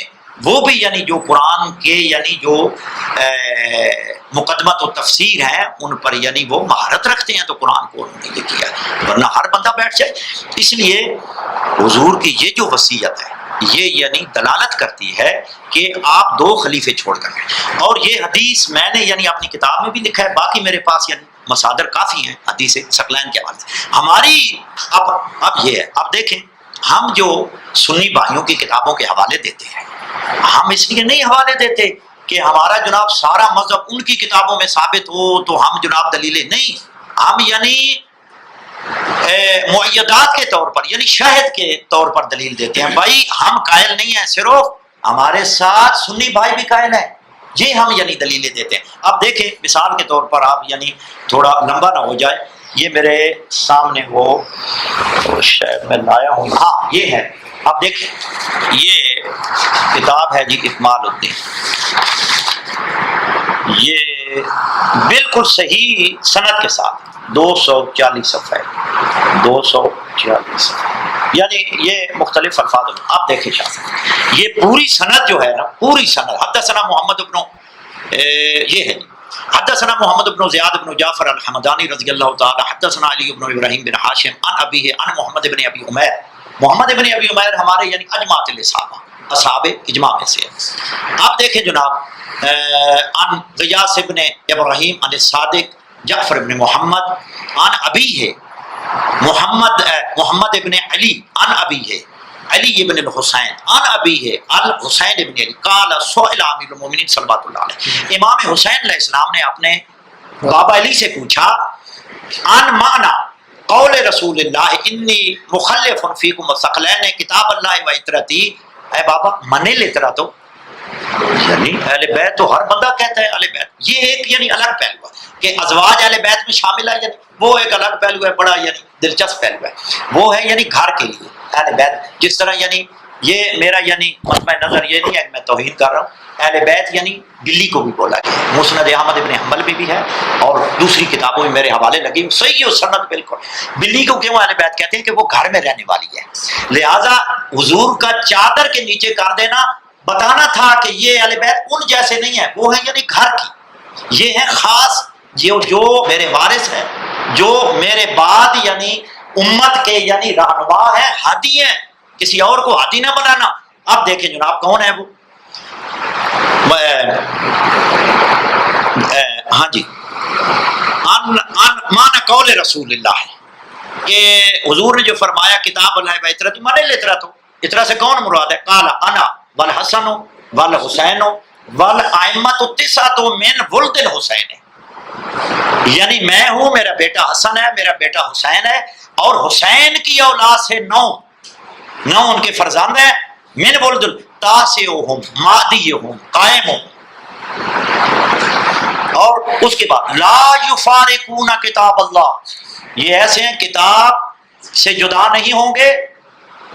وہ بھی یعنی جو قرآن کے یعنی جو مقدمت و تفسیر ہیں ان پر یعنی وہ مہارت رکھتے ہیں، تو قرآن کو انہوں نے یہ کیا، ورنہ ہر بندہ بیٹھ جائے۔ اس لیے حضور کی یہ جو وصیت ہے یہ یعنی دلالت کرتی ہے کہ آپ 2 خلیفے چھوڑ کر گئے، اور یہ حدیث میں نے یعنی اپنی کتاب میں بھی لکھا ہے، باقی میرے پاس یعنی مصادر کافی ہیں حدیث ثقلین کے حوالے سے۔ ہماری اب یہ ہے، اب دیکھیں ہم جو سنی بھائیوں کی کتابوں کے حوالے دیتے ہیں، ہم اس لیے نہیں حوالے دیتے کہ ہمارا جناب سارا مذہب ان کی کتابوں میں ثابت ہو تو ہم جناب دلیلیں نہیں، ہم یعنی معیدات کے طور پر یعنی شاہد کے طور پر دلیل دیتے ہیں. بھائی ہم قائل نہیں ہیں، صرف ہمارے ساتھ سنی بھائی بھی قائل ہیں، یہ ہم یعنی دلیلیں دیتے ہیں. اب دیکھیں مثال کے طور پر، آپ یعنی تھوڑا لمبا نہ ہو جائے، یہ میرے سامنے وہ شاید میں لایا ہوں، ہاں یہ ہے. اب دیکھیں یہ کتاب ہے جی اکمال الدین، یہ بالکل صحیح سند کے ساتھ 240 صفحے 240 صفحے، یعنی یہ مختلف الفاظ. آپ دیکھیں شاہ صاحب یہ پوری سند جو ہے نا، پوری سند حدثنا محمد ابن یہ ہے حدثنا محمد بن زیاد بن جعفر الحمدانی رضی اللہ تعالی حدثنا علی بن ابراہیم بن ہاشم عن ابیہ عن محمد بن ابی عمیر. محمد بن ابی عمیر ہمارے یعنی اجماعت الصحابہ، اصحاب اجماع میں سے. اب دیکھیں جناب عن غیاث بن ابراہیم عن الصادق جعفر بن محمد عن ابیہ محمد ابن علی عن ابیہ علی ابن الحسین عن ابیہ الحسین ابن علی قال سئل امیر المومنین صلوات اللہ علیہ. امام حسین علیہ السلام نے اپنے بابا علی سے پوچھا عن معنی قول رسول اللہ انی مخلف فیکم الثقلین کتاب اللہ و اطرتی. اے بابا من الاطرۃ یعنی اہل بیت تو ہر بندہ کہتا ہے اہل بیت، یہ ایک یعنی الگ پہلو ہے کہ ازواج اہل بیت میں شامل ہے، یعنی وہ ایک الگ پہلو ہے، بڑا یعنی دلچسپ پہلو ہے. وہ ہے یعنی گھر کے لیے اہل بیت، جس طرح یعنی یہ میرا یعنی مجمع نظر یہ نہیں ہے کہ میں توہین کر رہا ہوں. اہل بیت یعنی بلی کو بھی بولا گیا، مسند احمد ابن حنبل میں بھی ہے اور دوسری کتابوں میں میرے حوالے لگی صحیح و سند بالکل. بلی کو کیوں اہل بیت کہتے ہیں؟ کہ وہ گھر میں رہنے والی ہے. لہذا حضور کا چادر کے نیچے کر دینا بتانا تھا کہ یہ اہل بیت ان جیسے نہیں ہے، وہ ہے یعنی گھر کی، یہ ہے خاص جو میرے وارث ہیں، جو میرے بعد یعنی امت کے یعنی رہنما ہے، ہادی ہیں، کسی اور کو ہادی نہ بنانا. اب دیکھیں جناب کون ہے وہ، ہاں جی معنی قول رسول اللہ کہ حضور نے جو فرمایا کتاب اللہ و اطرت من الاطرۃ، اطرا سے کون مراد ہے؟ قال انا والحسن والحسین والائمۃ التسعۃ من ولد الحسین، یعنی میں ہوں، میرا بیٹا حسن ہے، میرا بیٹا حسین ہے، اور حسین کی اولاد سے 9 ان کے فرزند ہیں. من ولد تاسعہم مادیہم قائمہم. اور اس کے بعد لا یفارقون کتاب اللہ، یہ ایسے ہیں کتاب سے جدا نہیں ہوں گے.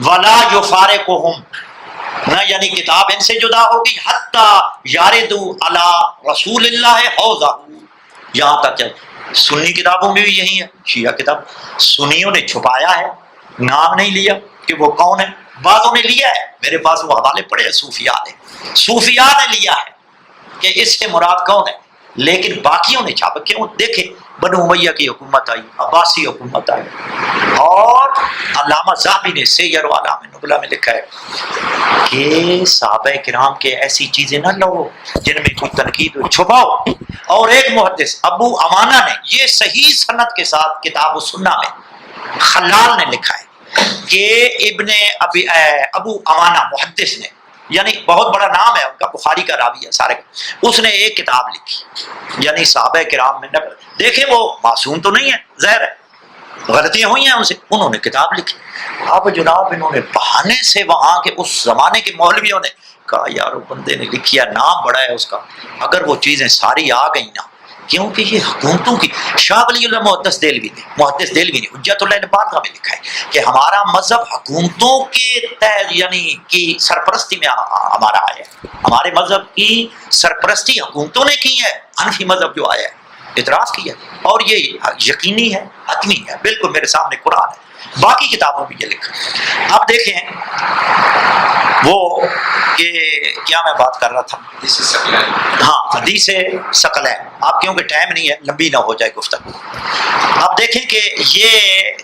ولا یفارقہم، نہ یعنی کتاب ان سے جدا ہوگی. حتی یاردوا علی رسول اللہ حوضہ، یہاں تک کہ سنی کتابوں میں بھی یہی ہے. شیعہ کتاب سنیوں نے چھپایا ہے، نام نہیں لیا کہ وہ کون ہے. بعضوں نے لیا ہے، میرے پاس وہ حوالے پڑے ہیں، صوفیاء نے لیا ہے کہ اس سے مراد کون ہے، لیکن باقیوں نے چھاپا. کیوں؟ دیکھیں بنو امیہ کی حکومت آئی، عباسی حکومت آئی، اور علامہ ذہبی نے سیر و اعلام النبلاء میں لکھا ہے کہ صحابہ کرام کے ایسی چیزیں نہ لو جن میں کوئی تنقید ہو، چھپاؤ. اور ایک محدث ابو امانہ نے یہ صحیح سند کے ساتھ کتاب السنہ میں خلال نے لکھا ہے کہ ابن ابو امانہ محدث نے، یعنی بہت بڑا نام ہے ان کا، بخاری کا راوی ہے سارے، اس نے ایک کتاب لکھی یعنی صحابہ کرام میں. دیکھیں وہ معصوم تو نہیں ہے، ظاہر ہے غلطیاں ہوئی ہیں ان سے، انہوں نے کتاب لکھی. اب جناب انہوں نے بہانے سے وہاں کے اس زمانے کے مولویوں نے کہا یار وہ بندے نے لکھی ہے، نام بڑا ہے اس کا، اگر وہ چیزیں ساری آ گئی نا، کیونکہ یہ حکومتوں کی. شاہ ولی اللہ محدث دہلوی نے حجت اللہ البالغہ میں لکھا ہے کہ ہمارا مذہب حکومتوں کے یعنی کی سرپرستی میں ہمارا آیا ہے، ہمارے مذہب کی سرپرستی حکومتوں نے کی ہے. حنفی مذہب جو آیا ہے اعتراف کیا، اور یہ یقینی ہے، حتمی ہے، بالکل میرے سامنے قرآن ہے، باقی کتابوں میں یہ لکھا. اب دیکھیں وہ کہ کیا میں بات کر رہا تھا، ہاں حدیث ثقلین. آپ کیونکہ ٹائم نہیں ہے لمبی نہ ہو جائے گفتگو. اب دیکھیں کہ یہ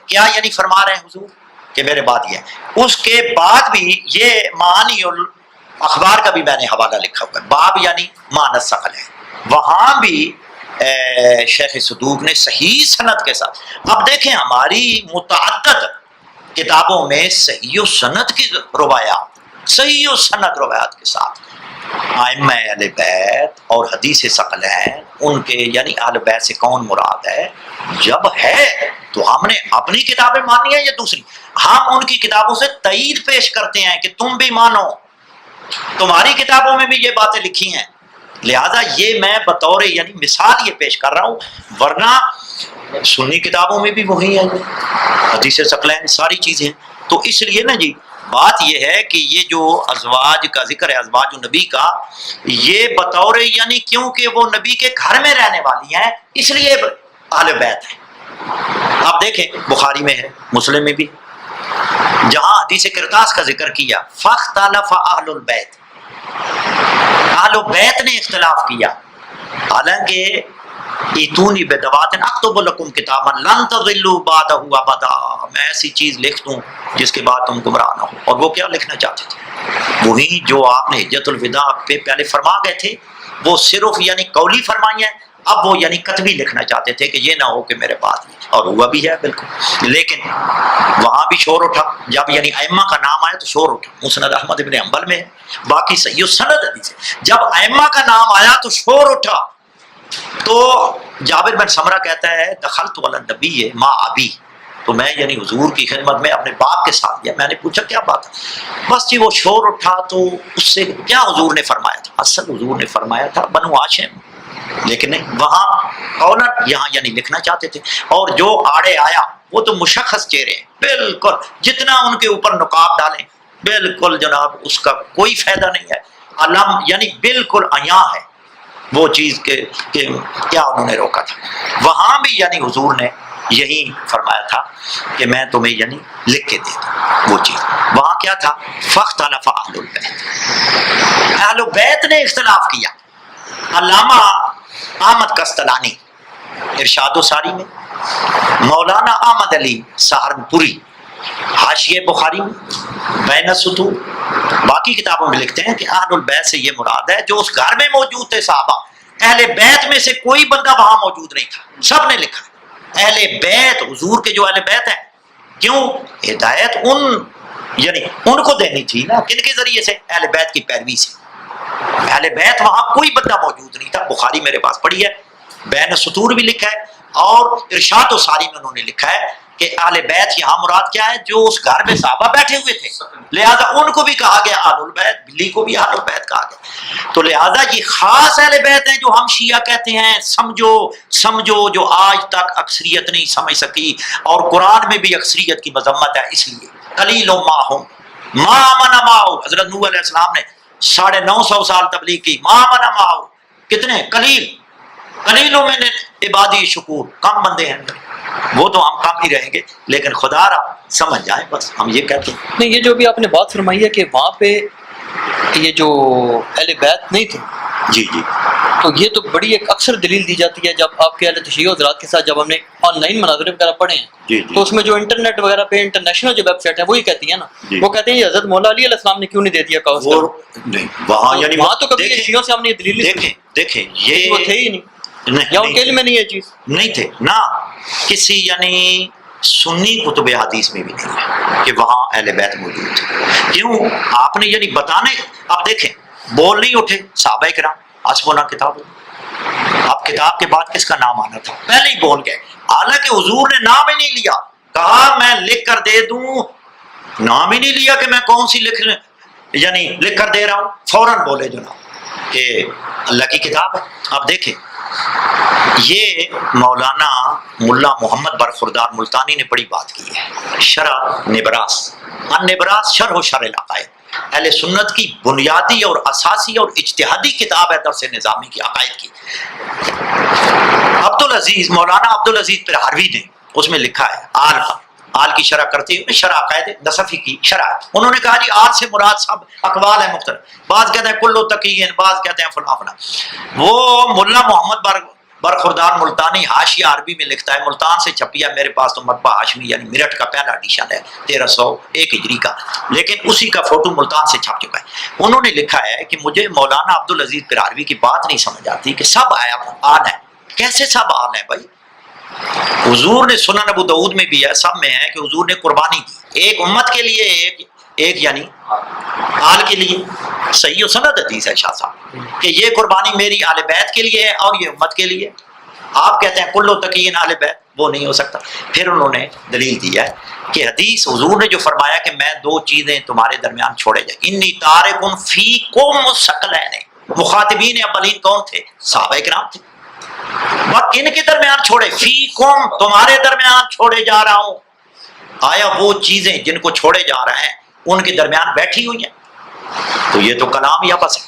کیا یعنی فرما رہے ہیں حضور کہ میرے بعد یہ ہے. اس کے بعد بھی یہ معانی الاخبار کا بھی میں نے حوالہ لکھا ہوا ہے، باب یعنی معنی الثقلین، وہاں بھی شیخ صدوق نے صحیح سند کے ساتھ. اب دیکھیں ہماری متعدد کتابوں میں صحیح و سند کی روایات، صحیح و سند روایات کے ساتھ ائمہ اہل بیت اور حدیث ثقلین ان کے یعنی اہل بیت سے کون مراد ہے، جب ہے تو ہم نے اپنی کتابیں مانی ہیں یا دوسری؟ ہم ان کی کتابوں سے تائید پیش کرتے ہیں کہ تم بھی مانو، تمہاری کتابوں میں بھی یہ باتیں لکھی ہیں، لہذا یہ میں بطور یعنی مثال یہ پیش کر رہا ہوں، ورنہ سنی کتابوں میں بھی وہی ہے حدیث ثقلین ساری چیزیں۔ تو اس لیے نا جی بات یہ ہے کہ یہ جو ازواج کا ذکر ہے، ازواج النبی کا، یہ بطور یعنی کیونکہ وہ نبی کے گھر میں رہنے والی ہیں اس لیے اہل بیت ہیں۔ آپ دیکھیں بخاری میں ہے، مسلم میں بھی، جہاں حدیث کرتاس کا ذکر کیا فاختلف اہل البیت، اہل بیت نے اختلاف کیا، حالانکہ ایتونی بدوات اکتب لکم کتابا لن تضلوا بعدہ ابدا، میں ایسی چیز لکھ دوں جس کے بعد تم گمراہ نہ ہو۔ اور وہ کیا لکھنا چاہتے تھے؟ وہی جو آپ نے حجت الوداع پہ پہلے فرما گئے تھے، وہ صرف یعنی قولی فرمائی ہیں، اب وہ یعنی کتبی لکھنا چاہتے تھے کہ یہ نہ ہو کہ میرے بعد، اور ہوا بھی ہے بالکل۔ لیکن وہاں بھی شور اٹھا، جب یعنی ائمہ کا نام آیا تو شور اٹھا، مسند احمد ابن حنبل میں ہے، باقی صحیح سند حدیث ہے، جب ائمہ کا نام آیا تو شور اٹھا۔ تو جابر بن سمرہ کہتا ہے دخلت علی النبی ما ابی، تو میں یعنی حضور کی خدمت میں اپنے باپ کے ساتھ گیا، میں نے پوچھا کیا بات ہے؟ بس جی وہ شور اٹھا تو اس سے کیا حضور نے فرمایا تھا؟ اصل حضور نے فرمایا تھا بنو ہاشم، لیکن نہیں، وہاں قولن یہاں یعنی لکھنا چاہتے تھے۔ اور جو آڑے آیا وہ تو مشخص چہرے ہیں بالکل، جتنا ان کے اوپر نقاب ڈالیں بالکل جناب اس کا کوئی فائدہ نہیں ہے، علم یعنی بالکل عیاں ہے وہ چیز کہ کیا انہوں نے روکا تھا۔ وہاں بھی یعنی حضور نے یہی فرمایا تھا کہ میں تمہیں یعنی لکھ کے دے دوں وہ چیز۔ وہاں کیا تھا؟ فاختلف اہل البیت، اہل بیت نے اختلاف کیا۔ علامہ احمد قسطلانی ارشاد و ساری میں، مولانا احمد علی سہارنپوری حاشیہ بخاری میں، بین السطور باقی کتابوں میں لکھتے ہیں کہ اہل البیت سے یہ مراد ہے جو اس گھر میں موجود تھے صحابہ، اہل بیت میں سے کوئی بندہ وہاں موجود نہیں تھا، سب نے لکھا اہل بیت، حضور کے جو اہل بیت ہیں، کیوں ہدایت یعنی ان کو دینی تھی نا، کن کے ذریعے سے؟ اہل بیت کی پیروی سے۔ اہل بیت وہاں کوئی بندہ موجود نہیں تھا، بخاری میرے پاس پڑھی ہے، بین السطور بھی لکھا ہے، اور ارشاد و ساری میں انہوں نے لکھا ہے کہ اہل بیت یہاں مراد کیا ہے؟ جو اس گھر میں صحابہ بیٹھے ہوئے تھے، لہذا ان کو بھی کہا گیا اہل البیت، بلی کو بھی اہل البیت کہا گیا۔ تو لہذا یہ خاص اہل بیت ہیں جو ہم شیعہ کہتے ہیں سمجھو، جو آج تک اکثریت نہیں سمجھ سکی، اور قرآن میں بھی اکثریت کی مذمت ہے، اس لیے قلیل ما ہم ما آمن معہ، حضرت نوح علیہ السلام نے 950 سال تبلیغ کی، ما آمن معہ کتنے؟ قلیلوں میں نے عبادی شکور، کم بندے ہیں، وہ تو ہم کم ہی رہیں گے، لیکن خدا را سمجھ جائے، بس ہم یہ کہتے ہیں۔ نہیں، یہ جو بھی آپ نے بات فرمائی ہے کہ وہاں پہ یہ جو اہل بیت نہیں تھے، جی جی، تو یہ تو بڑی ایک اکثر دلیل دی جاتی ہے جب آپ کے اہل تشیع حضرات کے ساتھ جب ہم نے آن لائن مناظرے وغیرہ پڑھے ہیں، جی جی، تو اس میں جو انٹرنیٹ وغیرہ پہ انٹرنیشنل جو ویب سائٹ ہے وہی کہتی ہیں نا، جی، وہ کہتے ہیں یہ حضرت مولا علی علیہ السلام نے کیوں نہیں دے دیا کاغذ وہ نہیں وہاں یعنی وہاں تو کبھی دیکھیں شیعوں سے ہم نے یہ دلیل نہیں سنی، دیکھیں وہ تھے ہی نہیں، نہیں یا ان کے علم میں نہیں ہے چیز، نہیں تھے نا، کسی یعنی سنی کتب حدیث میں بھی نہیں ہے کہ وہاں اہل بیت موجود تھے۔ کیوں؟ آپ نے یعنی بتانے، اب دیکھیں بول نہیں اٹھے صحابہ کرام حسبنا کتاب، اب کتاب کے بعد کس کا نام آنا تھا؟ پہلے ہی بول گئے، حالانکہ حضور نے نام ہی نہیں لیا، کہا میں لکھ کر دے دوں، نام ہی نہیں لیا کہ میں کون سی لکھ کر دے رہا ہوں، فوراً بولے جناب کہ اللہ کی کتاب ہے۔ اب دیکھیں یہ مولانا ملا محمد برخوردار ملتانی نے بڑی بات کی ہے، شرح نبراس، النبراس شرح و شرح العقائد، اہل سنت کی بنیادی اور اساسی اور اجتہادی کتاب ہے درس نظامی کی عقائد کی۔ عبدالعزیز مولانا عبدالعزیز پرہاروی نے اس میں لکھا ہے، آل کی شرح کرتے ہوئے شرح عقائد نصفی کی شرح، انہوں نے کہا جی آل سے مراد سب اقوال ہیں مختلف، بعض کہتے ہیں کلو تقیین، بعض کہتے ہیں فلاں فلاں۔ وہ ملا محمد برخوردار ملتانی حاشیہ عربی میں لکھتا ہے، ملتان سے چھپیا، میرے پاس تو مطبع ہاشمی یعنی میرٹھ کا پہلا ایڈیشن ہے 1301 ہجری کا، لیکن اسی کا فوٹو ملتان سے چھپ چکا ہے۔ انہوں نے لکھا ہے کہ مجھے مولانا عبدالعزیز پرہاروی کی بات نہیں سمجھ آتی کہ سب آل ہے، کیسے سب آل ہے بھائی؟ حضور نے سنن ابو داؤد میں بھی ہے، سب میں ہے کہ حضور نے قربانی دی، ایک امت کے لیے، ایک یعنی آل کے لیے. صحیح و سند حدیث ہے شاہ صاحب کہ یہ قربانی میری آل بیت کے لیے ہے اور یہ امت کے لیے. آپ کہتے ہیں کلو تقین آل بیت، وہ نہیں ہو سکتا. پھر انہوں نے دلیل دی ہے کہ حدیث حضور نے جو فرمایا کہ میں دو چیزیں تمہارے درمیان چھوڑے جائیں، انی تارکم فیکم ثقلین. مخاطبین اولین کون تھے؟ صحابہ کرام تھے. اور ان کے درمیان چھوڑے، فیکم تمہارے درمیان چھوڑے جا رہا ہوں. آیا وہ چیزیں جن کو چھوڑے جا رہے ہیں ان کے درمیان بیٹھی ہوئی ہیں؟ تو یہ تو کلام یا بس ہے.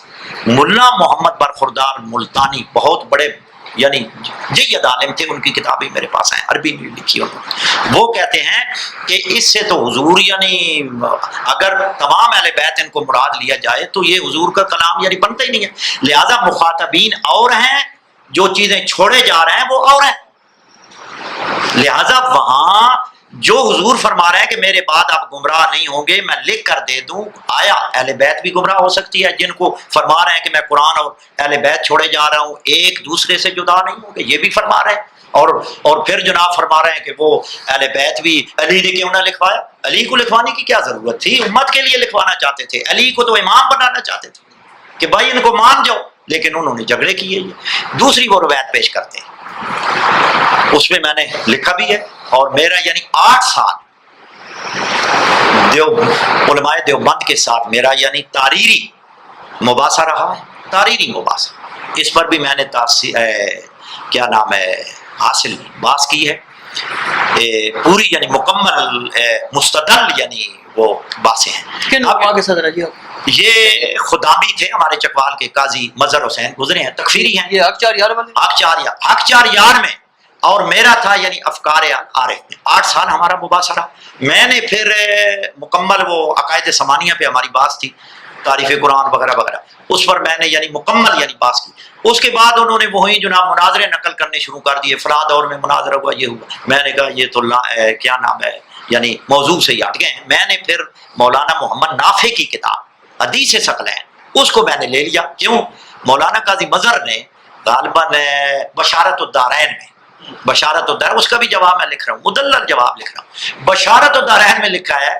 ملا محمد برخوردار ملتانی بہت بڑے یعنی جید عالم تھے، ان کی کتابیں میرے پاس ہیں، عربی میں لکھی انہوں نے. وہ کہتے ہیں کہ اس سے تو حضور یعنی اگر تمام اہل بیت ان کو مراد لیا جائے تو یہ حضور کا کلام یعنی بنتا ہی نہیں ہے. لہذا مخاطبین اور ہیں، جو چیزیں چھوڑے جا رہے ہیں وہ اور ہیں. لہذا وہاں جو حضور فرما رہے ہیں کہ میرے بعد آپ گمراہ نہیں ہوں گے، میں لکھ کر دے دوں. آیا اہل بیت بھی گمراہ ہو سکتی ہے جن کو فرما رہے ہیں کہ میں قرآن اور اہل بیت چھوڑے جا رہا ہوں، ایک دوسرے سے جدا نہیں ہوں گے؟ یہ بھی فرما رہے ہیں. اور پھر جناب فرما رہے ہیں کہ وہ اہل بیت بھی علی نے کیوں نہ لکھوایا؟ علی کو لکھوانے کی کیا ضرورت تھی؟ امت کے لیے لکھوانا چاہتے تھے. علی کو تو امام بنانا چاہتے تھے کہ بھائی ان کو مان جاؤ، لیکن انہوں نے جھگڑے کیے. دوسری وہ روایت پیش کرتے ہیں، اس میں میں نے لکھا بھی ہے. اور میرا یعنی 8 سال علماء دیوبند کے ساتھ میرا یعنی تاریری مباحثہ رہا ہے. تاریری مباحثہ، اس پر بھی میں نے کیا نام ہے حاصل بحث کی ہے. پوری یعنی مکمل مستدل یعنی وہ بحثیں ہیں. یہ خدامی تھے ہمارے چکوال کے قاضی مظہر حسین، گزرے ہیں، تکفیری ہیں. یہ حق چار یار میں، اور میرا تھا یعنی افکار عارف میں. 8 سال ہمارا مباحثہ رہا. میں نے پھر مکمل وہ عقائد ثمانیہ پہ ہماری بحث تھی، تعریف قرآن وغیرہ وغیرہ، اس پر میں نے یعنی مکمل یعنی بحث کی. اس کے بعد انہوں نے وہی جناب مناظرے نقل کرنے شروع کر دیے. فلاں دور میں مناظرہ ہوا، یہ ہوا. میں نے کہا یہ تو کیا نام ہے یعنی موضوع سے ہی ہٹ گئے ہیں. میں نے پھر مولانا محمد نافع کی کتاب حدیث ثقلین اس کو میں نے لے لیا. کیوں؟ مولانا قاضی مظہر نے غالباً بشارت الدارین میں، بشارت الدارین اس کا بھی جواب میں لکھ رہا ہوں، مدلل جواب لکھ رہا ہوں. بشارت الدارین میں لکھا ہے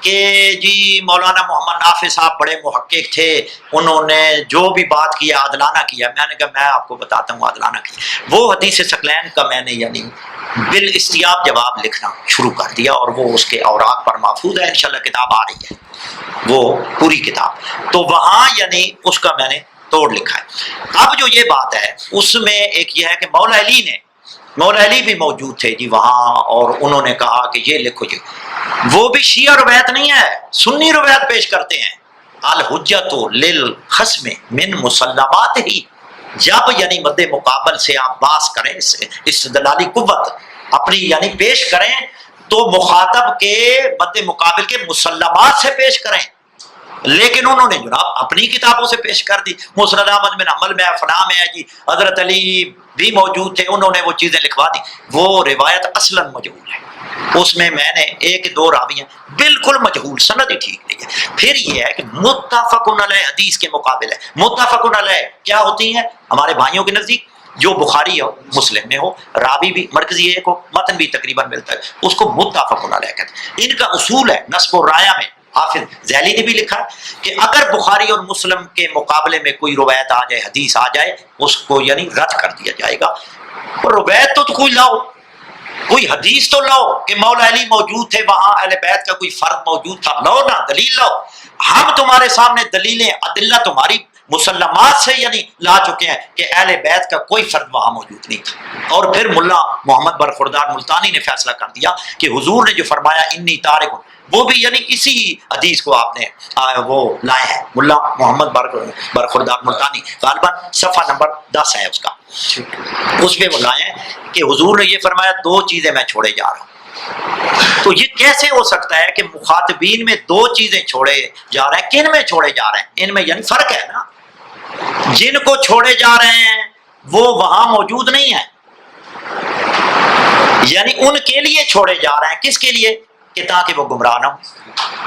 کہ جی مولانا محمد نافع صاحب بڑے محقق تھے، انہوں نے جو بھی بات کیا عادلانہ کیا. میں نے کہا میں آپ کو بتاتا ہوں عادلانہ کیا. وہ حدیث ثقلین کا میں نے یعنی بالاستیاب جواب لکھنا شروع کر دیا، اور وہ اس کے اوراق پر محفوظ ہے. انشاءاللہ کتاب آ رہی ہے وہ پوری کتاب. تو وہاں یعنی اس کا میں نے توڑ لکھا ہے. اب جو یہ بات ہے اس میں ایک یہ ہے کہ مولا علی بھی موجود تھے جی وہاں، اور انہوں نے کہا کہ یہ لکھو جی. وہ بھی شیعہ روایت نہیں ہے، سنی روایت پیش کرتے ہیں. الحجت للخصم من مسلمات ہی. جب یعنی مد مقابل سے آپ باس کریں، استدلالی قوت اپنی یعنی پیش کریں، تو مخاطب کے مد مقابل کے مسلمات سے پیش کریں. لیکن انہوں نے جناب اپنی کتابوں سے پیش کر دی. مسند احمد بن حنبل میں فلاں میں ہے جی، حضرت علی بھی موجود تھے، انہوں نے وہ چیزیں لکھوا دی. وہ روایت اصلاً مجہول ہے. اس میں نے 1-2 راوی ہیں بالکل مجہول، سند ہی ٹھیک نہیں ہے. پھر یہ ہے کہ متفق علیہ حدیث کے مقابل ہے. متفق علیہ کیا ہوتی ہیں ہمارے بھائیوں کے نزدیک؟ جو بخاری ہو، مسلم میں ہو، راوی بھی مرکزی ایک ہو، متن بھی تقریباً ملتا ہے، اس کو متفق علیہ کہتے ہیں. ان کا اصول ہے نصب و رایا میں. حافظ ذیلی نے بھی لکھا کہ اگر بخاری اور مسلم کے مقابلے میں کوئی روایت آ جائے، حدیث آ جائے، اس کو یعنی رد کر دیا جائے گا. اور روایت تو کوئی لاؤ، کوئی حدیث تو لاؤ کہ مولا علی موجود تھے وہاں، اہل بیت کا کوئی فرد موجود تھا، لاؤ نا دلیل لاؤ. ہم تمہارے سامنے دلیلیں عدلہ تمہاری مسلمات سے یعنی لا چکے ہیں کہ اہل بیت کا کوئی فرد وہاں موجود نہیں تھا. اور پھر ملا محمد برخوردار ملتانی نے فیصلہ کر دیا کہ حضور نے جو فرمایا انی تارک، وہ بھی یعنی اسی حدیث کو آپ نے وہ لائے ہیں. ملا محمد برخوردار ملتانی غالباً صفحہ نمبر 10 ہے اس کا، اس پہ وہ لائے ہیں کہ حضور نے یہ فرمایا 2 چیزیں میں چھوڑے جا رہا ہوں. تو یہ کیسے ہو سکتا ہے کہ مخاطبین میں 2 چیزیں چھوڑے جا رہے ہیں؟ کن میں چھوڑے جا رہے ہیں؟ ان میں یعنی فرق ہے نا. جن کو چھوڑے جا رہے ہیں وہ وہاں موجود نہیں ہیں، یعنی ان کے لیے چھوڑے جا رہے ہیں. کس کے لیے؟ کہ تاکہ وہ گمراہ نہ ہوں.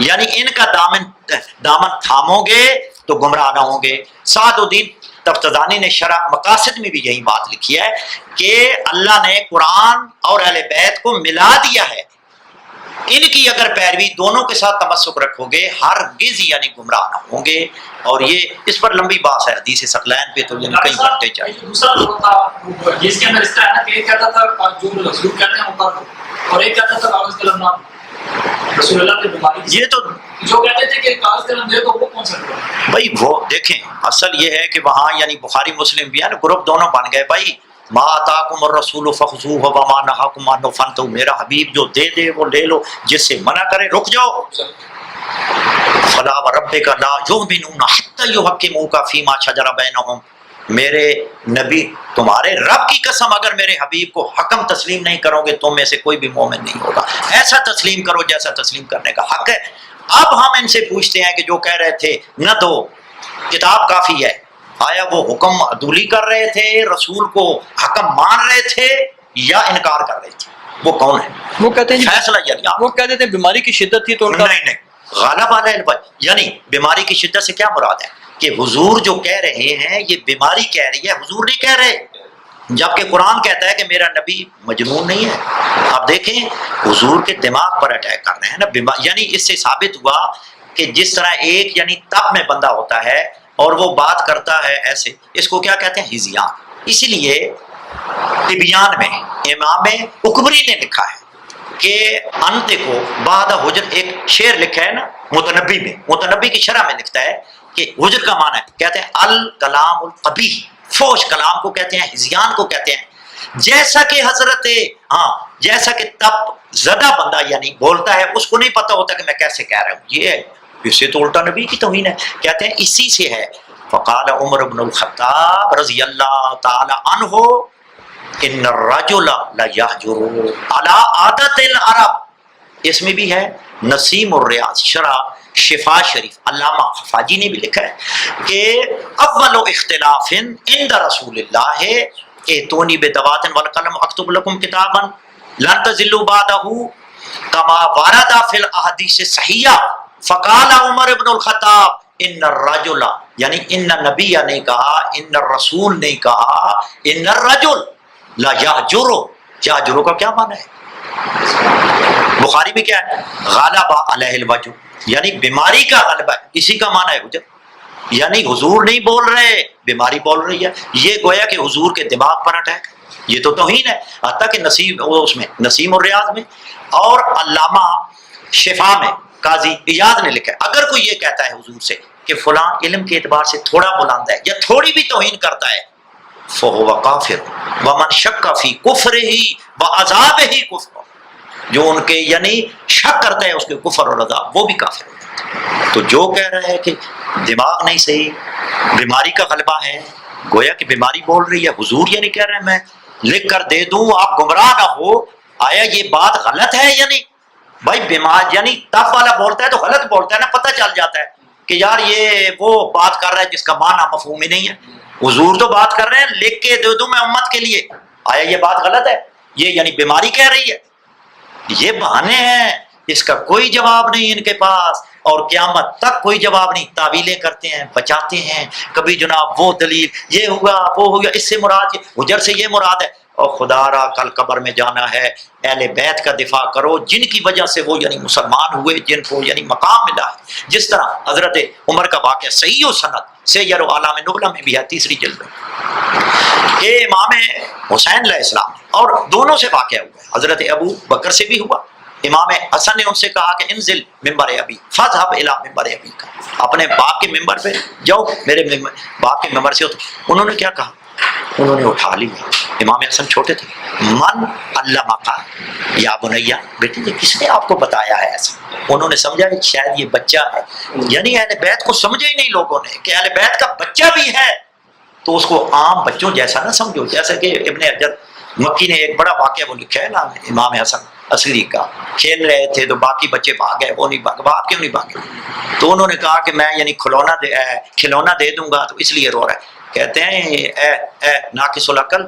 یعنی ان کا دامن تھامو گے تو گمراہ نہ ہوں گے. سعد الدین تفتزانی نے شرح مقاصد میں بھی یہی بات لکھی ہے کہ اللہ نے قرآن اور اہل بیت کو ملا دیا ہے. ان کی اگر پیروی دونوں کے ساتھ تمسک رکھو گے ہرگز یعنی گمراہ نہ ہوں گے. اور یہ اس پر لمبی بات ہے حدیث ثقلین پہ تو یعنی کئی گھنٹے چاہیے. دوسرا لوگ تھا جس کے اندر اس طرح ہے نا کہ ایک کہتا تھا جو رسول کہتے ہیں وہ کر دو، اور ایک کہتا تھا کاغذ قلم نہ دو. رسول اللہ کی بیماری یہ تو جو کہتے تھے کہ کاغذ قلم دے تو وہ کون سا کرو؟ بھائی وہ دیکھیں اصل یہ ہے کہ وہاں یعنی بخاری مسلم بھی ہے نا گروپ دونوں بن گئے. بھائی ما آتاکم الرسول فخذوہ وما نہاکم عنہ فانتہوا، میرا حبیب جو دے دے وہ لے لو، جس سے منع کرے رک جاؤ. فلا وربک لا یؤمنون حتی یحکموک فیما شجر بینہم، میرے نبی تمہارے رب کی قسم اگر میرے حبیب کو حکم تسلیم نہیں کرو گے تم میں سے کوئی بھی مومن نہیں ہوگا. ایسا تسلیم کرو جیسا تسلیم کرنے کا حق ہے. اب ہم ان سے پوچھتے ہیں کہ جو کہہ رہے تھے نہ دو کتاب کافی ہے، آیا وہ حکم عدولی کر رہے تھے، رسول کو حکم مان رہے تھے یا انکار کر رہے تھے؟ وہ کون ہے؟ وہ کہتے ہیں فیصلہ یعنی آپ وہ کہتے تھے بیماری کی شدت تھی تو ان کا نہیں غالب علیہ الوجہ، یعنی بیماری کی شدت سے کیا مراد ہے کہ حضور جو کہہ رہے ہیں یہ بیماری کہہ رہی ہے، حضور نہیں کہہ رہے. جبکہ قرآن کہتا ہے کہ میرا نبی مجنون نہیں ہے. آپ دیکھیں حضور کے دماغ پر اٹیک کر رہے ہیں نا، یعنی اس سے ثابت ہوا کہ جس طرح ایک یعنی تب میں بندہ ہوتا ہے اور وہ بات کرتا ہے ایسے، اس کو کیا کہتے ہیں؟ ہزیان. اسی لیے طبیان میں امام اکبری نے لکھا ہے کہ انت کو بعد حجر، ایک شعر لکھا ہے نا متنبی میں، متنبی کی شرح میں لکھتا ہے کہ حجر کا معنی ہے کہتے ہیں الکلام القبیح، فوش کلام کو کہتے ہیں، ہزیان کو کہتے ہیں. جیسا کہ حضرت جیسا کہ تب زدہ بندہ یعنی بولتا ہے اس کو نہیں پتا ہوتا کہ میں کیسے کہہ رہا ہوں. یہ ہے اس سے تو الٹا نبی کی توہین ہے. کہتے ہیں اسی سے ہے. فقال عمر بن الخطاب رضی اللہ تعالی عنہ ان الرجل لیہجر علی عادت العرب. اس میں بھی ہے نسیم الریاض شرح شفا شریف، علامہ خفاجی نے بھی لکھا ہے کہ اول اختلاف عند رسول اللہ اتونی بدوات والقلم اکتب لکم کتابا لن تضلوا بعدہ کما ورد فی الاحادیث الصحیحہ. فقال عمر بن الخطاب ان الرجل، یعنی ان نبی نے کہا، ان الرسول نے کہا، ان الرجل لا یہجر. یہجر کا کیا معنی ہے؟ بخاری میں کیا ہے؟ غالب علیہ الوجہ، یعنی بیماری کا غلبہ ہے. اسی کا معنی ہے حجر. یعنی حضور نہیں بول رہے، بیماری بول رہی ہے. یہ گویا کہ حضور کے دماغ پر اٹیک، یہ تو توہین ہے. حتیٰ کہ اس میں نسیم الریاض میں اور علامہ شفا میں قاضی ایاد نے لکھا ہے اگر کوئی یہ کہتا ہے حضور سے کہ فلاں علم کے اعتبار سے تھوڑا بلند ہے یا تھوڑی بھی توہین کرتا ہے فَهُوَ كَافِرٌ وَمَنْ شَكَّ فِي كُفْرِهِ وَعَذَابِهِ كُفْرٌ، جو ان کے یعنی شک کرتا ہے اس کے کفر اور عذاب وہ بھی کافر ہو جاتا ہے. تو جو کہہ رہا ہے کہ دماغ نہیں صحیح، بیماری کا غلبہ ہے، گویا کہ بیماری بول رہی ہے. حضور یہ نہیں کہہ رہے ہیں میں لکھ کر دے دوں آپ گمراہ نہ ہو. آیا یہ بات غلط ہے یا نہیں؟ بھائی بیمار یعنی تف والا بولتا ہے تو غلط بولتا ہے نا، پتہ چل جاتا ہے کہ یار یہ وہ بات کر رہا ہے جس کا معنی مفہوم ہی نہیں ہے. حضور تو بات کر رہے ہیں لکھ کے دے دوں میں امت کے لیے. آیا یہ بات غلط ہے؟ یہ یعنی بیماری کہہ رہی ہے. یہ بہانے ہیں، اس کا کوئی جواب نہیں ان کے پاس اور قیامت تک کوئی جواب نہیں. تعویلیں کرتے ہیں، بچاتے ہیں. کبھی جناب وہ دلیل یہ ہوگا وہ ہوگا، اس سے مراد حجر سے یہ مراد ہے. اور خدا را کل قبر میں جانا ہے، اہل بیت کا دفاع کرو جن کی وجہ سے وہ یعنی مسلمان ہوئے، جن کو یعنی مقام ملا ہے. جس طرح حضرت عمر کا واقعہ صحیح و سند سیر و اعلام نبلہ میں بھی ہے 3 جلد میں کہ امام حسین علیہ السلام اور دونوں سے واقعہ ہوا ہے. حضرت ابو بکر سے بھی ہوا. امام حسن نے ان سے کہا کہ انزل ممبر ابی فاذهب الى ممبر ابی کا، اپنے باپ کے ممبر پہ جاؤ، میرے باپ کے ممبر سے. انہوں نے کیا کہا؟ انہوں نے اٹھا لیا. امام حسن چھوٹے تھے. من علمک یا بنیا، بیٹے یہ کس نے آپ کو بتایا ہے ایسا؟ انہوں نے سمجھا کہ شاید یہ بچہ ہے. یعنی اہل بیت کو سمجھا ہی نہیں لوگوں نے کہ اہل بیت کا بچہ بھی ہے، تو اس کو عام بچوں جیسا نہ سمجھو. جیسا کہ ابن حجر مکی نے ایک بڑا واقعہ وہ لکھا ہے نا امام حسن عصری کا، کھیل رہے تھے تو باقی بچے بھاگ گئے، وہ نہیں بھاگے. باپ کیوں نہیں بھاگے؟ تو انہوں نے کہا کہ میں یعنی کھلونا دے دوں گا تو اس لیے رو رہا ہے. کہتے ہیں اے ناقص العقل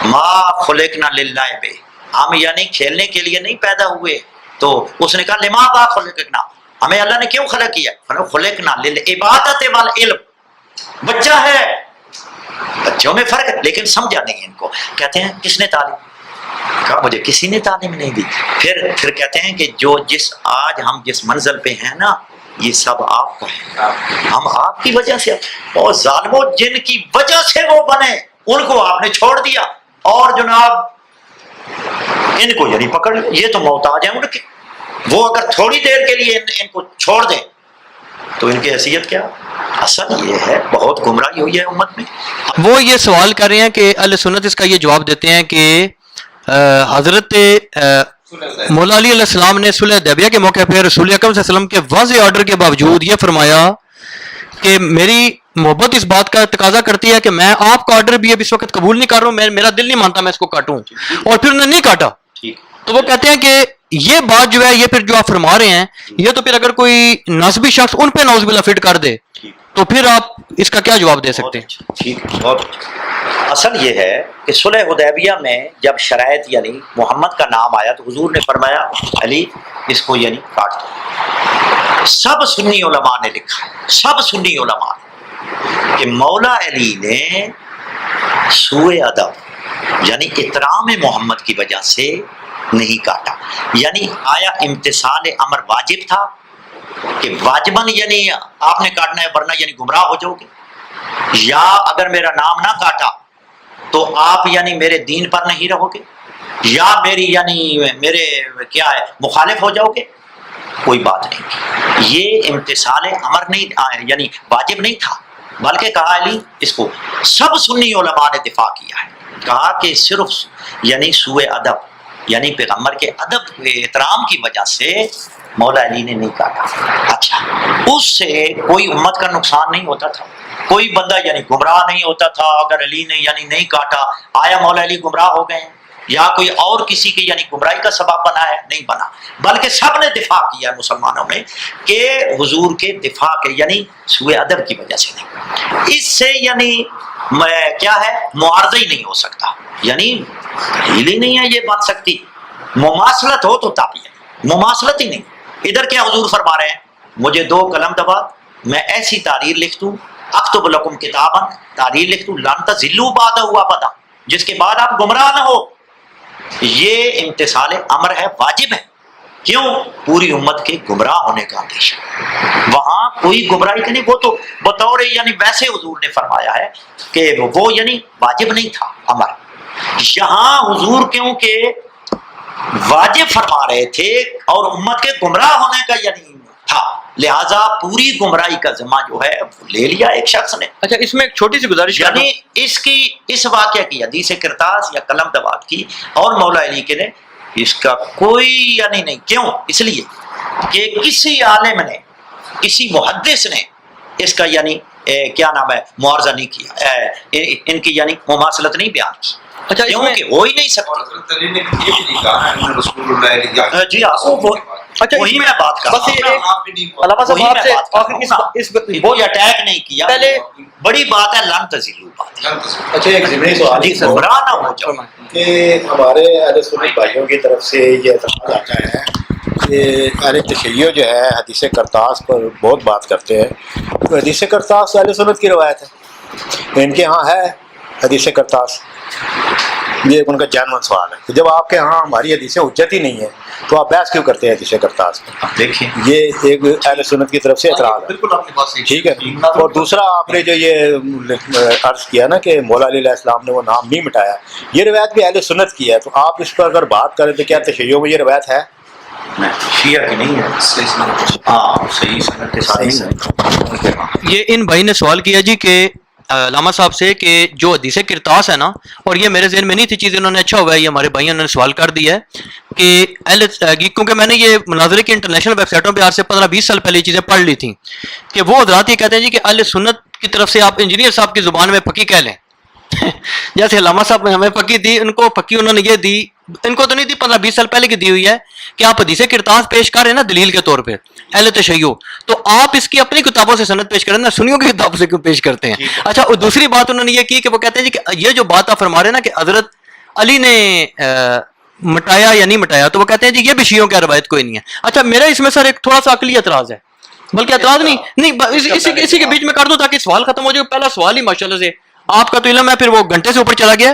ما خلقنا للعب، ہم یعنی کھیلنے کے لیے نہیں پیدا ہوئے. تو اس نے کہا لماذا خلقنا، ہمیں اللہ نے کیوں خلق کیا؟ خلقنا للعبادت والعلم. بچہ ہے، بچوں میں فرق ہے لیکن سمجھا نہیں ان کو. کہتے ہیں کس نے تعلیم؟ کہا مجھے کسی نے تعلیم نہیں دی. پھر کہتے ہیں کہ آج ہم جس منزل پہ ہیں نا یہ سب آپ کا ہے, ہم آپ کی وجہ سے, اور ظالموں جن کی وجہ سے وہ بنے ان کو آپ نے چھوڑ دیا, اور جناب ان کو یعنی پکڑ لو, یہ تو محتاج ہیں ان کے, وہ اگر تھوڑی دیر کے لیے ان کو چھوڑ دیں تو ان کی حیثیت کیا. اصل یہ ہے بہت گمراہی ہوئی ہے امت میں. وہ یہ سوال کر رہے ہیں کہ اہل سنت اس کا یہ جواب دیتے ہیں کہ حضرت مولا علی علیہ السلام نے صلح حدیبیہ کے موقع پہ رسول اکرم صلی اللہ علیہ وسلم کے واضح آرڈر کے باوجود یہ فرمایا کہ میری محبت اس بات کا تقاضا کرتی ہے کہ میں آپ کا آرڈر بھی اب اس وقت قبول نہیں کر رہا ہوں, میرا دل نہیں مانتا میں اس کو کاٹوں, اور پھر انہوں نے نہیں کاٹا. تو وہ کہتے ہیں کہ یہ بات جو ہے یہ پھر جو آپ فرما رہے ہیں یہ تو پھر اگر کوئی نسبی شخص ان پہ نعوذ باللہ فٹ کر دے تو پھر آپ اس کا کیا جواب دے سکتے ہیں؟ ٹھیک, بہت اصل یہ ہے کہ صلح حدیبیہ میں جب شرائط یعنی محمد کا نام آیا تو حضور نے فرمایا علی اس کو یعنی کاٹ دو. سب سنی علماء نے لکھا ہے, سب سنی علماء نے, کہ مولا علی نے سوء ادب یعنی احترام محمد کی وجہ سے نہیں کاٹا. یعنی آیا امتثال امر واجب تھا کہ واجباً یعنی آپ نے کاٹنا ہے ورنہ یعنی گمراہ ہو جاؤ گے, یا اگر میرا نام نہ کاٹا تو آپ یعنی میرے دین پر نہیں رہو گے, یا میری یعنی میرے کیا ہے مخالف ہو جاؤ گے. کوئی بات نہیں, یہ امتثال امر نہیں یعنی واجب نہیں تھا, بلکہ کہا علی اس کو. سب سنی علماء نے دفاع کیا ہے, کہا کہ صرف یعنی سوء ادب یعنی پیغمبر کے ادب احترام کی وجہ سے مولا علی نے نہیں کاٹا. اچھا, اس سے کوئی امت کا نقصان نہیں ہوتا تھا, کوئی بندہ یعنی گمراہ نہیں ہوتا تھا اگر علی نے یعنی نہیں کاٹا. آیا مولا علی گمراہ ہو گئے ہیں یا کوئی اور کسی کی یعنی گمراہی کا سبب بنا ہے؟ نہیں بنا, بلکہ سب نے دفاع کیا مسلمانوں نے کہ حضور کے دفاع کے یعنی سوء ادب کی وجہ سے نہیں. اس سے یعنی کیا ہے معارضہ ہی نہیں ہو سکتا, یعنی دلیل ہی نہیں ہے یہ بن سکتی. مماثلت ہو تو تابع, مماثلت ہی نہیں. ادھر کیا حضور فرما رہے ہیں, مجھے 2 قلم دبا, میں ایسی تحریر لکھ دوں, اکتب لکم کتابا, تحریر لکھ دوں, لن تضلوا بعدہ ابدا, جس کے بعد آپ گمراہ نہ ہو. یہ امتثال امر ہے, واجب ہے. کیوں؟ پوری امت کے گمراہ ہونے کا اندیشہ. وہاں کوئی گمراہی کا نہیں, وہ تو بطور یعنی ویسے حضور نے فرمایا ہے کہ وہ یعنی واجب نہیں تھا امر. یہاں حضور کیونکہ واجب فرما رہے تھے اور امت کے گمراہ ہونے کا یعنی تھا, لہذا پوری گمراہی کا ذمہ جو ہے لے لیا ایک شخص نے. اچھا, اس میں ایک چھوٹی سی گزارش یعنی اس واقعہ کی حدیث کرتاس یا قلم دبات کی اور مولا علی کے نے اس کا کوئی یعنی نہیں. کیوں؟ اس لیے کہ کسی عالم نے کسی محدث نے اس کا یعنی کیا نام ہے معارضہ نہیں کیا, ان کی یعنی مماثلت نہیں بیان کی. اچھا, کیونکہ ہو ہی نہیں سکتی. جی اچھا, وہی میں بات کر رہا ہوں. علامہ صاحب آپ سے وہ اٹیک نہیں کیا, پہلے بڑی بات ہے لن تزلوا بات. اچھا, ایک ضمنی سوال جی گمراہ نہ ہو جاؤ. کہ ہمارے اہل سنت بھائیوں کی طرف سے یہ اعتراض آتا ہے کہ اہل تشیع جو ہے حدیث کرتاس پر بہت بات کرتے ہیں. تو حدیث کرتاس اہل سنت کی روایت ہے, ان کے ہاں ہے حدیث کرتاس. یہ ان کا جانون سوال ہے کہ جب آپ کے ہاں ہماری حدیثیں حجت ہی نہیں ہے تو آپ بحث کیوں کرتے ہیں حدیث کرتاس پر؟ دیکھیں یہ ایک اہل سنت کی طرف سے اعتراض ہے. بالکل آپ کی بات صحیح. ٹھیک ہے. اور دوسرا آپ نے جو یہ عرض کیا نا کہ مولا علی علیہ السلام نے وہ نام نہیں مٹایا, یہ روایت بھی اہل سنت کی ہے. تو آپ اس پر اگر بات کریں تو کیا تشیع میں یہ روایت ہے؟ شیعہ کی نہیں ہے. ہاں صحیح سنت کے ساتھ. یہ ان بھائی نے سوال کیا جی کہ علامہ صاحب سے کہ جو حدیث کرتاس ہے نا, اور یہ میرے ذہن میں نہیں تھی چیز, انہوں نے اچھا ہوا ہے یہ ہمارے بھائیوں نے سوال کر دیا ہے کہ کیونکہ میں نے یہ مناظرے کی انٹرنیشنل ویب سائٹوں پہ آج سے 15-20 سال پہلے یہ چیزیں پڑھ لی تھیں کہ وہ حضرات یہ کہتے ہیں جی کہ اہل سنت کی طرف سے آپ انجینئر صاحب کی زبان میں پکی کہہ لیں. جیسے علامہ صاحب نے ہمیں پکی دی, ان کو پکی انہوں نے یہ دی, ان کو تو نہیں دی, 15-20 سال پہلے کی دی ہوئی ہے کہ آپ حدیث کرتاس پیش کر رہے ہیں نا دلیل کے طور پہ اہل تشیع, تو آپ اس کی اپنی کتابوں سے سند پیش کریں نا, سنیوں کی کتابوں سے کیوں پیش کرتے ہیں؟ اچھا, اور دوسری بات انہوں نے یہ کی کہ وہ کہتے ہیں جی کہ یہ جو بات آپ فرما رہے ہیں نا کہ حضرت علی نے مٹایا یا نہیں مٹایا, تو وہ کہتے ہیں جی یہ بھی شیعوں کی روایت کوئی نہیں ہے. اچھا, میرا اس میں سر ایک تھوڑا سا عقلی اعتراض ہے, بلکہ اعتراض نہیں اسی کے بیچ میں کر دوں تاکہ سوال ختم ہو جائے. پہلا سوال ہی ماشاءاللہ سے آپ کا تو علم ہے, پھر وہ گھنٹے سے اوپر چلا گیا.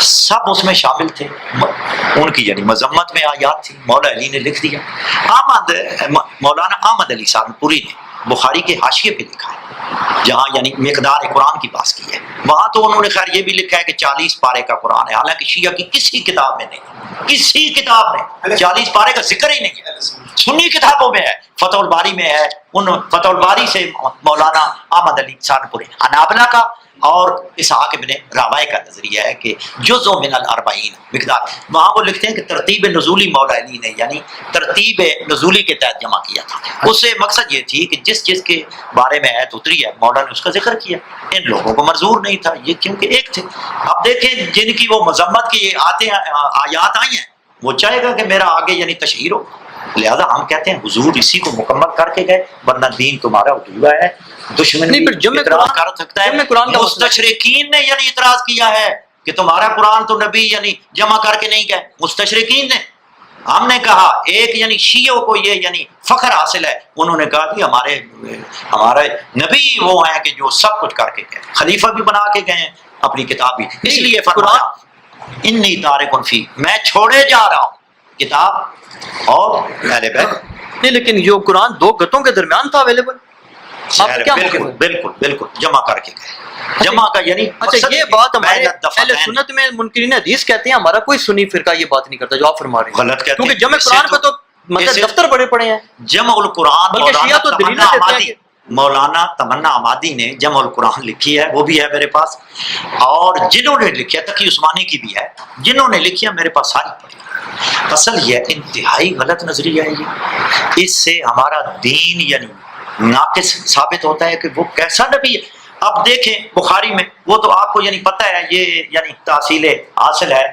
سب اس میں شامل تھے. ان کی یعنی مذمت میں آیات تھی. مولا علی نے لکھ دیا. مولانا احمد علی سہارنپوری نے بخاری کے حاشیے پہ لکھا ہے جہاں یعنی مقدار قرآن کی بات کی ہے. وہاں تو انہوں نے خیر یہ بھی لکھا ہے کہ 40 پارے کا قرآن ہے, حالانکہ شیعہ کی کسی کتاب میں نہیں, کسی کتاب میں 40 پارے کا ذکر ہی نہیں ہے. سنی کتابوں میں ہے, فتح الباری میں ہے. ان فتح الباری سے مولانا احمد علی سہارنپوری حنابلہ کا اور اسحاق ابن راویہ کا نظریہ ہے کہ جزء من الاربعین مقدار. وہاں وہ لکھتے ہیں کہ ترتیب نزولی مولا علی نے یعنی ترتیب نزولی کے تحت جمع کیا تھا. اس سے مقصد یہ تھی کہ جس چیز کے بارے میں آیت اتری ہے مولا نے اس کا ذکر کیا. ان لوگوں کو منظور نہیں تھا یہ, کیونکہ ایک تھے. اب دیکھیں جن کی وہ مذمت کی آیات آئی ہیں وہ چاہے گا کہ میرا آگے یعنی تشہیر ہو. لہذا ہم کہتے ہیں حضور اسی کو مکمل کر کے گئے, ورنہ دین تمہارا ادھورا ہے. دشمن نہیں, پھر جمع اعتراض کر سکتا ہے. مستشرقین نے یعنی اعتراض کیا ہے کہ تمہارا قرآن تو نبی یعنی جمع کر کے نہیں گئے. مستشرقین نے, ہم نے کہا ایک یعنی شیعوں کو یہ یعنی فخر حاصل ہے, انہوں نے کہا کہ ہمارے نبی وہ ہیں کہ جو سب کچھ کر کے گئے, خلیفہ بھی بنا کے گئے ہیں, اپنی کتاب بھی. اس لیے فرمایا انی تارک فی, میں چھوڑے جا رہا ہوں کتاب اور اہل بیت. نہیں لیکن جو قرآن 2 گتوں کے درمیان تھا اویلیبل, بالکل بالکل بالکل جمع کر کے گئے. جمع کا یعنی اچھا یہ بات ہمارے اہل سنت میں منکرین حدیث کہتے ہیں, ہمارا کوئی سنی فرقہ یہ بات نہیں کرتا جو آپ فرما رہے ہیں. غلط کہتے ہیں, کیونکہ جمع قرآن پہ تو مطلب دفتر بڑے پڑے ہیں. جمع القرآن بلکہ شیعہ تو دلیل دیتے ہیں. مولانا تمنا آمادی نے جمع القرآن لکھی ہے, وہ بھی ہے میرے پاس, اور جنہوں نے لکھی ہے تقی عثمانی کی بھی ہے, جنہوں نے لکھی ہے میرے پاس ساری پڑھی. اصل یہ انتہائی غلط نظریہ ہے یہ. اس سے ہمارا دین یعنی ناقص ثابت ہوتا ہے کہ وہ کیسا نبی ہے. اب دیکھیں بخاری میں, وہ تو آپ کو یعنی پتہ ہے, یہ یعنی تحصیل حاصل ہے,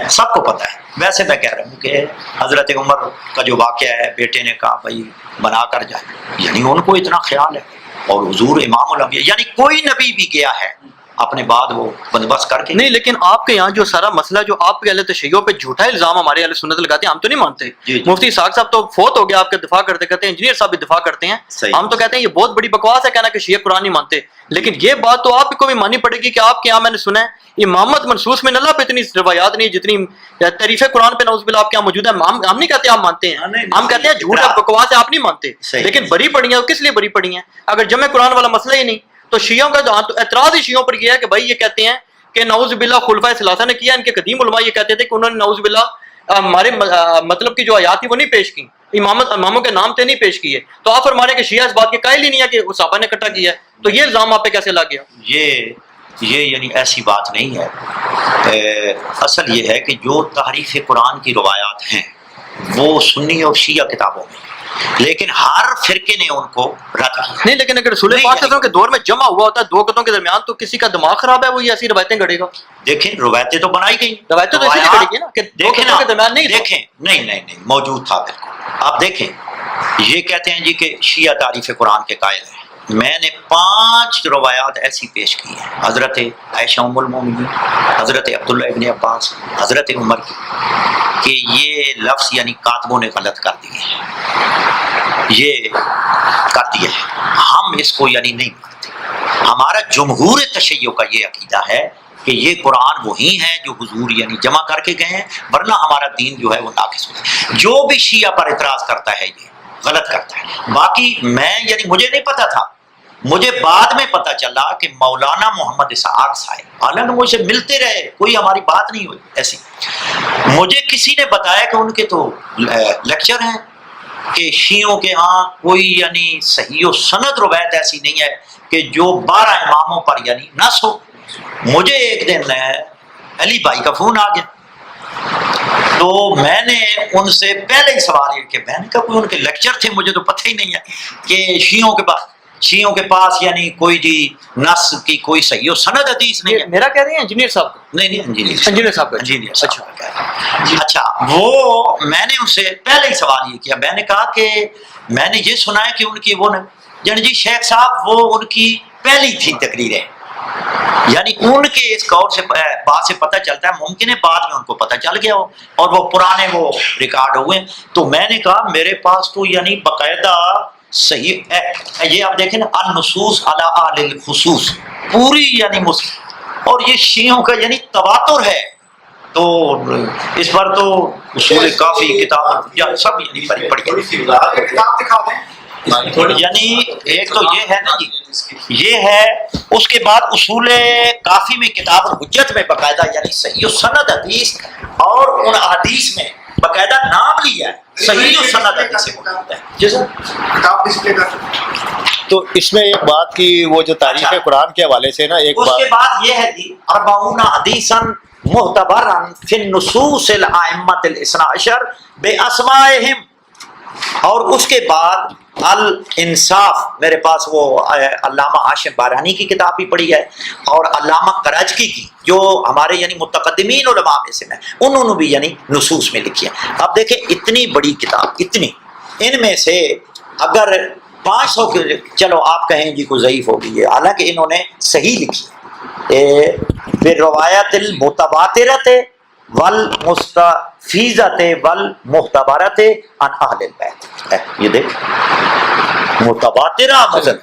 سب کو پتہ ہے. ویسے میں کہہ رہا ہوں کہ حضرت عمر کا جو واقعہ ہے, بیٹے نے کہا بھائی بنا کر جائے, یعنی ان کو اتنا خیال ہے. اور حضور امام الانبیاء یعنی کوئی نبی بھی گیا ہے اپنے بعد وہ بندوبست کر کے. نہیں لیکن آپ کے یہاں جو سارا مسئلہ جو آپ کے اہل تشیع پہ جھوٹا الزام ہمارے اہل سنت لگاتے ہیں, ہم تو نہیں مانتے. مفتی اسحاق صاحب تو فوت ہو گیا, آپ کے دفاع کرتے کہتے ہیں, انجینئر صاحب بھی دفاع کرتے ہیں. ہم تو کہتے ہیں یہ بہت بڑی بکواس ہے کہنا کہ شیعہ قرآن نہیں مانتے. لیکن یہ بات تو آپ کو بھی ماننی پڑے گی کہ آپ کے یہاں میں نے سنا ہے امامت منصوص میں اللہ پہ اتنی روایات نہیں جتنی تعریف قرآن پہ نعوذ باللہ آپ کے یہاں موجود ہے. ہم نہیں کہتے آپ مانتے ہیں, ہم کہتے ہیں جھوٹ ہے بکواس ہے آپ نہیں مانتے. لیکن بری پڑی ہیں, کس لیے بری پڑی ہیں؟ اگر جمع قرآن والا مسئلہ ہی نہیں تو شیعوں کا تو اعتراض ہی شیعوں پر یہ ہے کہ بھائی یہ کہتے ہیں کہ نعوذ باللہ خلفائے ثلاثہ نے کیا. ان کے قدیم علماء یہ کہتے تھے کہ انہوں نے نعوذ باللہ ہمارے مطلب کی جو آیات تھی وہ نہیں پیش کی, اماموں کے نام تھے نہیں پیش کیے. تو آپ فرما رہے ہیں کہ شیعہ اس بات کے قائل ہی نہیں ہے کہ صحابہ نے اکٹھا کیا ہے. تو یہ الزام آپ پہ کیسے لگ گیا؟ یہ یعنی ایسی بات نہیں ہے. اصل یہ ہے کہ جو تحریف قرآن کی روایات ہیں وہ سنی اور شیعہ کتابوں میں, لیکن ہر فرقے نے ان کو رد کیا. نہیں لیکن اگر رسول پاک صلی اللہ علیہ وسلم کے دور میں جمع ہوا ہوتا ہے 2 گتوں کے درمیان, تو کسی کا دماغ خراب ہے وہ یہ ایسی روایتیں گھڑے گا؟ دیکھیں روایتیں تو بنائی گئی, روایتیں تو ایسی گھڑی گئی نا کہ 2 گتوں کے درمیان نہیں. دیکھیں نہیں موجود تھا بالکل. آپ دیکھیں یہ کہتے ہیں جی کہ شیعہ تعریف قرآن کے قائل ہیں. میں نے 5 روایات ایسی پیش کی ہیں, حضرت عائشہ ام المومنین, حضرت عبداللہ ابن عباس, حضرت عمر کی, کہ یہ لفظ یعنی کاتبوں نے غلط کر دیے ہیں, یہ کر دیے ہیں. ہم اس کو یعنی نہیں مانتے. ہمارا جمہور تشیع کا یہ عقیدہ ہے کہ یہ قرآن وہی ہے جو حضور یعنی جمع کر کے گئے ہیں, ورنہ ہمارا دین جو ہے وہ ناقص ہوتا ہے. جو بھی شیعہ پر اعتراض کرتا ہے یہ غلط کرتا ہے. باقی میں یعنی مجھے نہیں پتا تھا, مجھے بعد میں پتا چلا کہ مولانا محمد اسحاق صاحب, حالانکہ مجھ سے ملتے رہے, کوئی ہماری بات نہیں ہوئی ایسی, مجھے کسی نے بتایا کہ ان کے تو لیکچر ہیں کہ شیعوں کے ہاں کوئی یعنی صحیح و سند روایت ایسی نہیں ہے کہ جو 12 اماموں پر یعنی نص ہو. مجھے ایک دن علی بھائی کا فون آ گیا, تو میں نے ان سے پہلے ہی سوال یہ کہ میں نے کہا کوئی ان کے لیکچر تھے, مجھے تو پتہ ہی نہیں ہے کہ شیعوں کے پاس یعنی کوئی بھی نص کی کوئی صحیح و سند حدیث نہیں ہے. میرا کہہ رہے ہیں انجینئر صاحب کا؟ نہیں انجینئر صاحب کا. اچھا وہ میں نے ان سے پہلے ہی سوال یہ کیا, میں نے کہا کہ میں نے یہ سنا ہے کہ ان کی وہ یعنی جی شیخ صاحب وہ ان کی پہلی تھی تقریریں, یعنی ان کے اس قول سے بات سے پتہ چلتا ہے, ممکن ہے بعد میں ان کو پتہ چل گیا ہو اور وہ پرانے وہ ریکارڈ ہوئے. تو میں نے کہا میرے پاس تو یعنی باقاعدہ صحیح ہے, یہ آپ دیکھیں نا النصوص علی اہل الخصوص, پوری یعنی اور یہ شیعوں کا یعنی تواتر ہے. تو اس پر تو اصول کافی کتاب سب یعنی پڑھی. یعنی ایک تو یہ ہے نا جی، یہ ہے. اس کے بعد اصول کافی میں کتاب الحجت میں باقاعدہ یعنی صحیح السند حدیث اور ان حدیث میں باقاعدہ نام لیا ہے صحیح السند حدیث سے موجود ہے. جی سر کتاب ڈسپلے کر. تو اس میں ایک بات کی وہ جو تاریخ قرآن کے حوالے سے نا ایک اس بات کے بعد یہ ہے جی 40 حدیثا معتبرا فی النصوص الائمۃ الاثنا عشر باسمائہم. اور اس کے بعد الانصاف، میرے پاس وہ علامہ ہاشم بارانی کی کتاب بھی پڑھی ہے اور علامہ کراچکی کی جو ہمارے یعنی متقدمین علماء میں سے ہیں، انہوں نے بھی یعنی نصوص میں لکھی ہے. اب دیکھیں اتنی بڑی کتاب، اتنی، ان میں سے اگر 500 کے چلو آپ کہیں جی کوئی ضعیف ہوگی ہے، حالانکہ انہوں نے صحیح لکھی بالروایت المتواترۃ والمستفیضۃ والمعتبرۃ عن اہل البیت. یہ دیکھ متواترہ مذہب